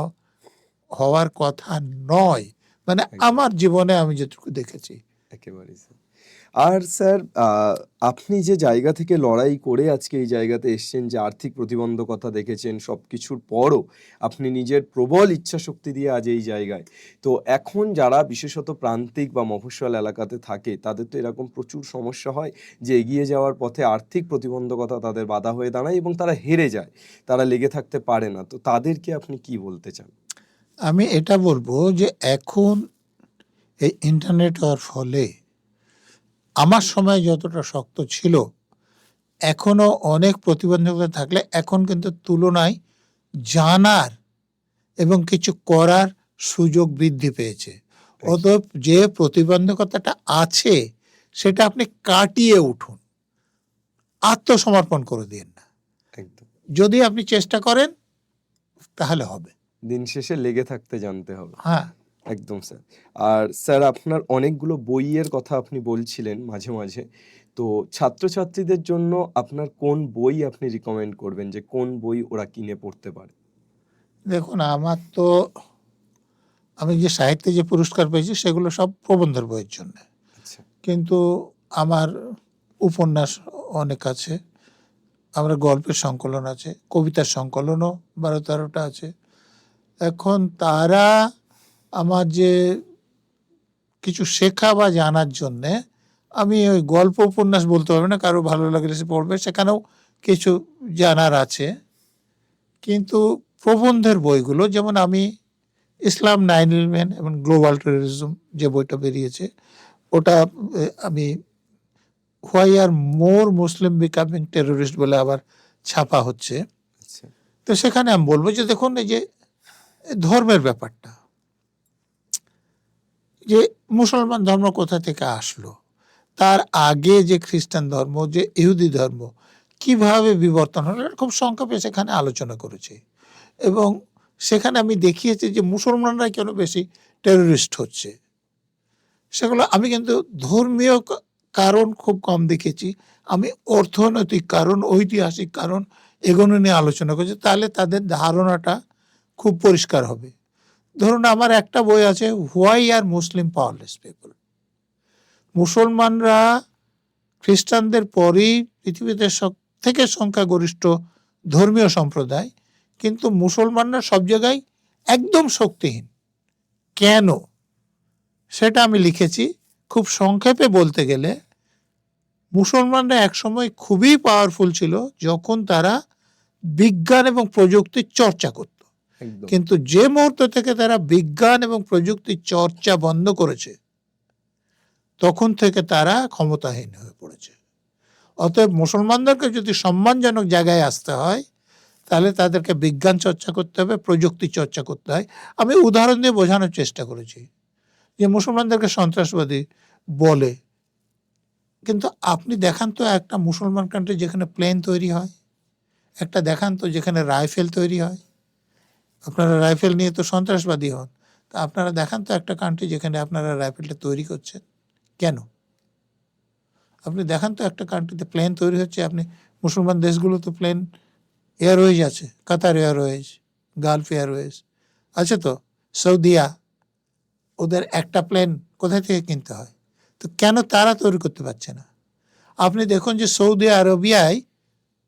হওয়ার কথা নয়। মানে আমার জীবনে আমি যেটুকু দেখেছি। একেবারেই স্যার। আর স্যার আপনি যে জায়গা থেকে লড়াই করে আজকে এই জায়গাতে এসছেন, যে আর্থিক প্রতিবন্ধকতা দেখেছেন, সবকিছুর পরও আপনি নিজের প্রবল ইচ্ছা শক্তি দিয়ে আজ এই জায়গায়। তো এখন যারা বিশেষত প্রান্তিক বা মফস্বল এলাকাতে থাকে, তাদের তো এরকম প্রচুর সমস্যা হয় যে এগিয়ে যাওয়ার পথে আর্থিক প্রতিবন্ধকতা তাদের বাধা হয়ে দাঁড়ায় এবং তারা হেরে যায়, তারা লেগে থাকতে পারে না। তো তাদেরকে আপনি কি বলতে চান? আমি এটা বলবো যে এখন এই ইন্টারনেট হওয়ার ফলে আমার সময় যতটা শক্ত ছিল, এখনো অনেক প্রতিবন্ধকতা থাকলে এখন কিন্তু তুলনায় জানার এবং কিছু করার সুযোগ বৃদ্ধি পেয়েছে। অতএব যে প্রতিবন্ধকতাটা আছে সেটা আপনি কাটিয়ে উঠুন, আত্মসমর্পণ করে দিন না। একদম। যদি আপনি চেষ্টা করেন তাহলে হবে। দিন শেষে লেগে থাকতে জানতে হবে। হ্যাঁ, একদম স্যার। আর স্যার আপনার অনেকগুলো বইয়ের কথা আপনি বলছিলেন মাঝে মাঝে। তো ছাত্রছাত্রীদের জন্য আপনার কোন বই আপনি রিকমেন্ড করবেন, যে কোন বই ওরা কিনে পড়তে পারে? দেখুন, আমার তো আমি যে সাহিত্যে যে পুরস্কার পেয়েছি সেগুলো সব প্রবন্ধের বইয়ের জন্য, আচ্ছা কিন্তু আমার উপন্যাস অনেক আছে, আমার গল্পের সংকলন আছে, কবিতার সংকলনও 12-13টা আছে। এখন তারা আমার যে কিছু শেখা বা জানার জন্যে, আমি ওই গল্প উপন্যাস বলতে পারবো না, কারো ভালো লাগলে সে পড়বে, সেখানেও কিছু জানার আছে। কিন্তু প্রবন্ধের বইগুলো, যেমন আমি ইসলাম 9/11 এবং গ্লোবাল টেররিজম যে বইটা বেরিয়েছে, ওটা আমি why are more Muslim becoming terrorist বলে আবার ছাপা হচ্ছে। আচ্ছা তো সেখানে আমি বলবো যে দেখুন, এই যে ধর্মের ব্যাপারটা, যে মুসলমান ধর্ম কোথা থেকে আসলো, তার আগে যে খ্রিস্টান ধর্ম, যে ইহুদি ধর্ম কিভাবে বিবর্তন হলো, এটা খুব সংক্ষেপে সেখানে আলোচনা করেছি। এবং সেখানে আমি দেখিয়েছি যে মুসলমানরা কেন বেশি টেররিস্ট হচ্ছে। সেগুলো আমি কিন্তু ধর্মীয় কারণ খুব কম দেখেছি, আমি অর্থনৈতিক কারণ, ঐতিহাসিক কারণ এগুলো নিয়ে আলোচনা করছি, তাহলে তাদের ধারণাটা খুব পরিষ্কার হবে। ধরুন, আমার একটা বই আছে, why are Muslim powerless people. মুসলমানরা খ্রিস্টানদের পরেই পৃথিবীতে সব থেকে সংখ্যাগরিষ্ঠ ধর্মীয় সম্প্রদায়, কিন্তু মুসলমানরা সব জায়গায় একদম শক্তিহীন কেন, সেটা আমি লিখেছি। খুব সংক্ষেপে বলতে গেলে, মুসলমানরা একসময় খুবই পাওয়ারফুল ছিল যখন তারা বিজ্ঞান এবং প্রযুক্তির চর্চা করত, একদম কিন্তু যে মুহূর্ত থেকে তারা বিজ্ঞান এবং প্রযুক্তির চর্চা বন্ধ করেছে, তখন থেকে তারা ক্ষমতাহীন হয়ে পড়েছে। অতএব মুসলমানদেরকে যদি সম্মানজনক জায়গায় আসতে হয়, তাহলে তাদেরকে বিজ্ঞান চর্চা করতে হবে, প্রযুক্তি চর্চা করতে হয়। আমি উদাহরণ দিয়ে বোঝানোর চেষ্টা করেছি যে মুসলমানদেরকে সন্ত্রাসবাদী বলে, কিন্তু আপনি দেখান তো একটা মুসলমান কান্ট্রি যেখানে প্লেন তৈরি হয়, একটা দেখান তো যেখানে রাইফেল তৈরি হয়। আপনারা রাইফেল নিয়ে তো সন্ত্রাসবাদী হন, তা আপনারা দেখান তো একটা কান্ট্রি যেখানে আপনারা রাইফেলটা তৈরি করছেন, কেন? আপনি দেখান তো একটা কান্ট্রিতে প্লেন তৈরি হচ্ছে, আপনি মুসলমান দেশগুলো তো প্লেন এয়ারওয়েজ আছে, কাতার এয়ারওয়েজ, গালফ এয়ারওয়েজ আছে তো, সৌদিয়া, ওদের একটা প্লেন কোথা থেকে কিনতে হয়? তো কেন তারা তৈরি করতে পারছে না? আপনি দেখুন যে সৌদি আরবিয়ায়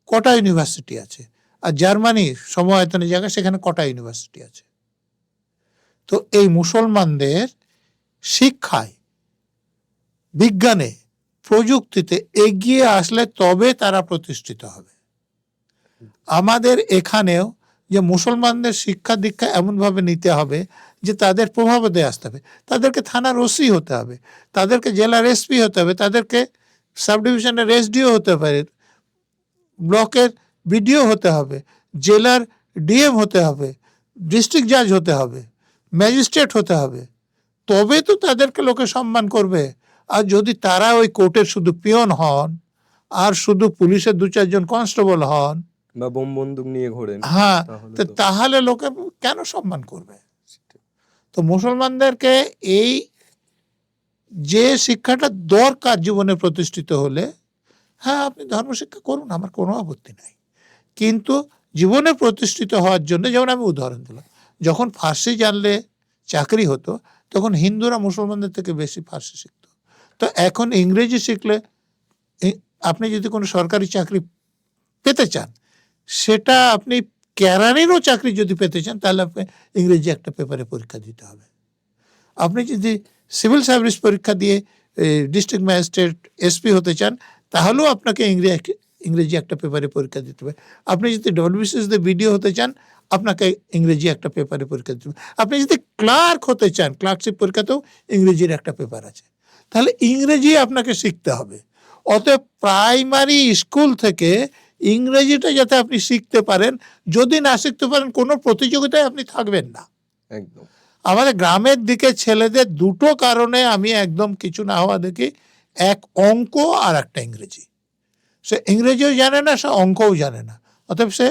কটা ইউনিভার্সিটি আছে, আর জার্মানির সমায়তনের জায়গায় সেখানে কটা ইউনিভার্সিটি আছে। তো এই মুসলমানদের শিক্ষায়, বিজ্ঞানে, প্রযুক্তিতে এগিয়ে আসলে তবে তারা প্রতিষ্ঠিত হবে। আমাদের এখানেও যে মুসলমানদের শিক্ষা দীক্ষা এমনভাবে নিতে হবে যে তাদের প্রভাবে আসতে হবে, তাদেরকে থানার ওসি হতে হবে, তাদেরকে জেলার এসপি হতে হবে, তাদেরকে সাব ডিভিশনের এসডিও হতে পারে, ব্লকের বিডিও হতে হবে, জেলার ডিএম হতে হবে, ডিস্ট্রিক্ট জাজ হতে হবে, ম্যাজিস্ট্রেট হতে হবে, তবে তো তাদেরকে লোকে সম্মান করবে। আর যদি তারা ওই কোর্টের শুধু পিয়ন হন আর শুধু পুলিশের 2-4 জন কনস্টেবল হন বা বোম বন্দুক নিয়ে ঘোরেন, হ্যাঁ, তাহলে তো তাহলে লোকে কেন সম্মান করবে? তো মুসলমানদেরকে এই যে শিক্ষাটা দরকার জীবনে প্রতিষ্ঠিত হলে, হ্যাঁ আপনি ধর্মশিক্ষা করুন, আমার কোনো আপত্তি নাই, কিন্তু জীবনে প্রতিষ্ঠিত হওয়ার জন্য, যেমন আমি উদাহরণ দিলাম, যখন ফার্সি জানলে চাকরি হতো তখন হিন্দুরা মুসলমানদের থেকে বেশি ফার্সি শিখত। তো এখন ইংরেজি শিখলে আপনি যদি কোনো সরকারি চাকরি পেতে চান, সেটা আপনি কেরানিরও চাকরি যদি পেতে চান, তাহলে আপনি ইংরেজি একটা পেপারে পরীক্ষা দিতে হবে। আপনি যদি সিভিল সার্ভিস পরীক্ষা দিয়ে ডিস্ট্রিক্ট ম্যাজিস্ট্রেট, এসপি হতে চান, তাহলেও আপনাকে ইংরেজি একটা পেপারে পরীক্ষা দিতে হবে। আপনি যদি ডব্লিউবিসিএস দিয়ে বিডিও হতে চান, আপনাকে ইংরেজি একটা পেপারে পরীক্ষা দিতে হবে। আপনি যদি ক্লার্ক হতে চান, ক্লার্কশিপ পরীক্ষাতেও ইংরেজির একটা পেপার আছে। তাহলে ইংরেজি আপনাকে শিখতে হবে। অতএব প্রাইমারি স্কুল থেকে ইংরেজিটা যাতে আপনি শিখতে পারেন, যদি না শিখতে পারেন কোনো প্রতিযোগিতায় আপনি থাকবেন না। একদম। আমাদের গ্রামের দিকে ছেলেদের দুটো কারণে আমি একদম কিছু না হওয়া দেখি, এক অঙ্ক আর একটা ইংরেজি। সে ইংরেজিও জানে না, সে অঙ্কও জানে না, অতএব সে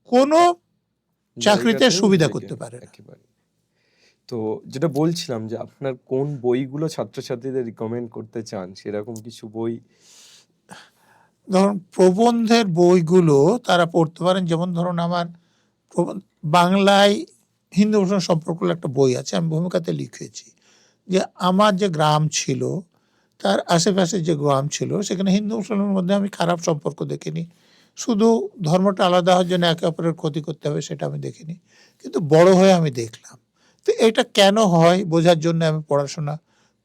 কোনো চাকরিতে সুবিধা করতে পারে না। তো যেটা বলছিলাম যে আপনার কোন বইগুলো ছাত্রছাত্রীদের রিকমেন্ড করতে চান, সেরকম কিছু বই? ধরুন প্রবন্ধের বইগুলো তারা পড়তে পারেন, যেমন ধরুন আমার বাংলায় হিন্দু মুসলমান সম্পর্ক একটা বই আছে, আমি ভূমিকাতে লিখেছি যে আমার যে গ্রাম ছিল তার আশেপাশে যে গ্রাম ছিল সেখানে হিন্দু মুসলমানের মধ্যে আমি খারাপ সম্পর্ক দেখিনি, শুধু ধর্মটা আলাদা হওয়ার জন্য একে অপরের ক্ষতি করতে হবে সেটা আমি দেখিনি, কিন্তু বড় হয়ে আমি দেখলাম। তো এটা কেন হয় বোঝার জন্য আমি পড়াশোনা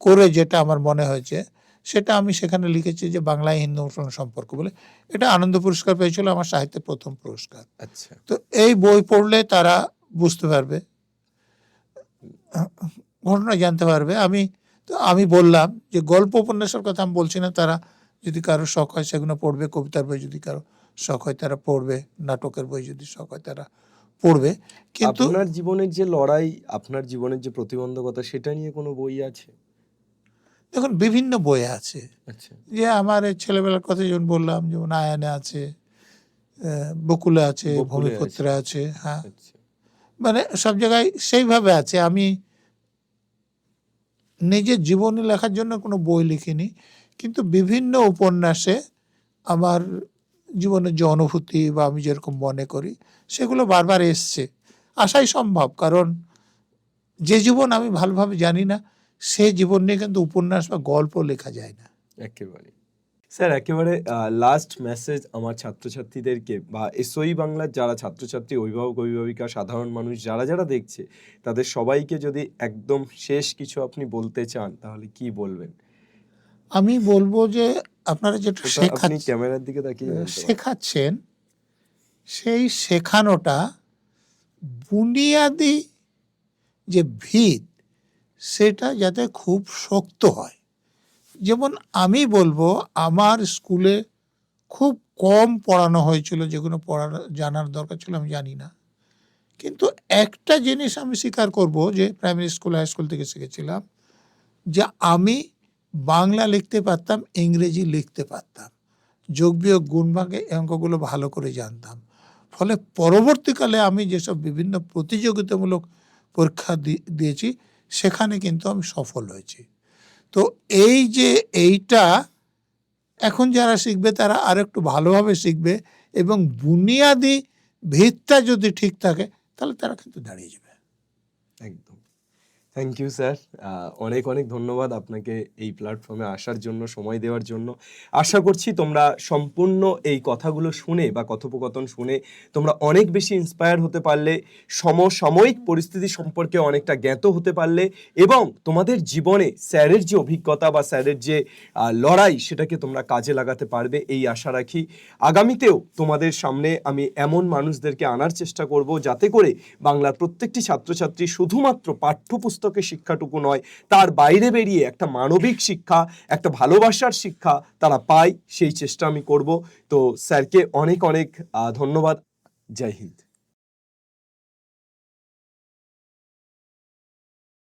করে যেটা আমার মনে হয়েছে সেটা আমি সেখানে লিখেছি যে বাংলায় হিন্দু মুসলমান সম্পর্ক বলে। এটা আনন্দ পুরস্কার পেয়েছিল, আমার সাহিত্যের প্রথম পুরস্কার। আচ্ছা। তো এই বই পড়লে তারা বুঝতে পারবে, ঘটনা জানতে পারবে। আমি বললাম যে গল্প উপন্যাসের কথা আমি বলছি না, তারা যদি কারো শখ হয় সেগুলো পড়বে, কবিতার বই যদি কারো শখ হয় তারা পড়বে, নাটকের বই যদি শখ হয় তারা পড়বে। কিন্তু আপনার জীবনের যে লড়াই, আপনার জীবনের যে প্রতিবন্ধকতা, সেটা নিয়ে কোনো বই আছে? দেখুন বিভিন্ন বই আছে। আচ্ছা। যে আমার ছেলেবেলার কথা যেমন বললাম, যেমন আয়ানে আছে, বকুলে আছে, ভূমিপত্রে আছে, হ্যাঁ, মানে সব জায়গায় সেইভাবে আছে। আমি নিজের জীবনী লেখার জন্য কোনো বই লিখিনি, কিন্তু বিভিন্ন উপন্যাসে আমার জীবনের যে অনুভূতি বা আমি যেরকম মনে করি সেগুলো বারবার এসছে। আসাই সম্ভব, কারণ যে জীবন আমি ভালোভাবে জানি না সে জীবন নিয়ে কিন্তু উপন্যাস বা গল্প লেখা যায় না। একেবারে স্যার, একেবারে লাস্ট মেসেজ আমার ছাত্রছাত্রীদেরকে বা এসওই বাংলার যারা ছাত্রছাত্রী, অভিভাবক অভিভাবিকা, সাধারণ মানুষ যারা যারা দেখছে, তাদের সবাইকে যদি একদম শেষ কিছু আপনি বলতে চান তাহলে কি বলবেন? আমি বলবো যে আপনারা যেটা আপনি ক্যামেরার দিকে তাকিয়ে শেখাচ্ছেন সেই শেখানোটা বুনিয়াদি যে ভিত সেটা যাতে খুব শক্ত হয়। যেমন আমি বলবো আমার স্কুলে খুব কম পড়ানো হয়েছিল, যেগুলো পড়ানো জানার দরকার ছিল আমি জানি না, কিন্তু একটা জিনিস আমি স্বীকার করব যে প্রাইমারি স্কুল হাই স্কুল থেকে শিখেছিলাম যে আমি বাংলা লিখতে পারতাম, ইংরেজি লিখতে পারতাম, যোগ বিয়োগ গুণ ভাগে অঙ্কগুলো ভালো করে জানতাম। ফলে পরবর্তীকালে আমি যেসব বিভিন্ন প্রতিযোগিতামূলক পরীক্ষা দিয়েছি, সেখানে কিন্তু আমি সফল হয়েছি। তো এই যে এইটা এখন যারা শিখবে তারা আর একটু ভালোভাবে শিখবে, এবং বুনিয়াদি ভিতটা যদি ঠিক থাকে তাহলে তারা কিন্তু দাঁড়িয়ে যাবে। একদম। থ্যাংক ইউ স্যার, অনেক অনেক ধন্যবাদ আপনাকে এই প্ল্যাটফর্মে আসার জন্য, সময় দেওয়ার জন্য। আশা করছি তোমরা সম্পূর্ণ এই কথাগুলো শুনে বা কথোপকথন শুনে তোমরা অনেক বেশি ইন্সপায়ার হতে পারলে, সমসাময়িক পরিস্থিতি সম্পর্কে অনেকটা জ্ঞাত হতে পারলে, এবং তোমাদের জীবনে স্যারের যে অভিজ্ঞতা বা স্যারের যে লড়াই সেটাকে তোমরা কাজে লাগাতে পারবে এই আশা রাখি। আগামীতেও তোমাদের সামনে আমি এমন মানুষদেরকে আনার চেষ্টা করব যাতে করে বাংলার প্রত্যেকটি ছাত্রছাত্রী শুধুমাত্র পাঠ্যপুস্তকের শিক্ষাটুকু নয়, তার বাইরে বেরিয়ে একটা মানবিক শিক্ষা, একটা ভালোবাসার শিক্ষা তারা পায়, সেই চেষ্টা আমি করব। তো স্যারকে অনেক অনেক ধন্যবাদ। জয় হিন্দ।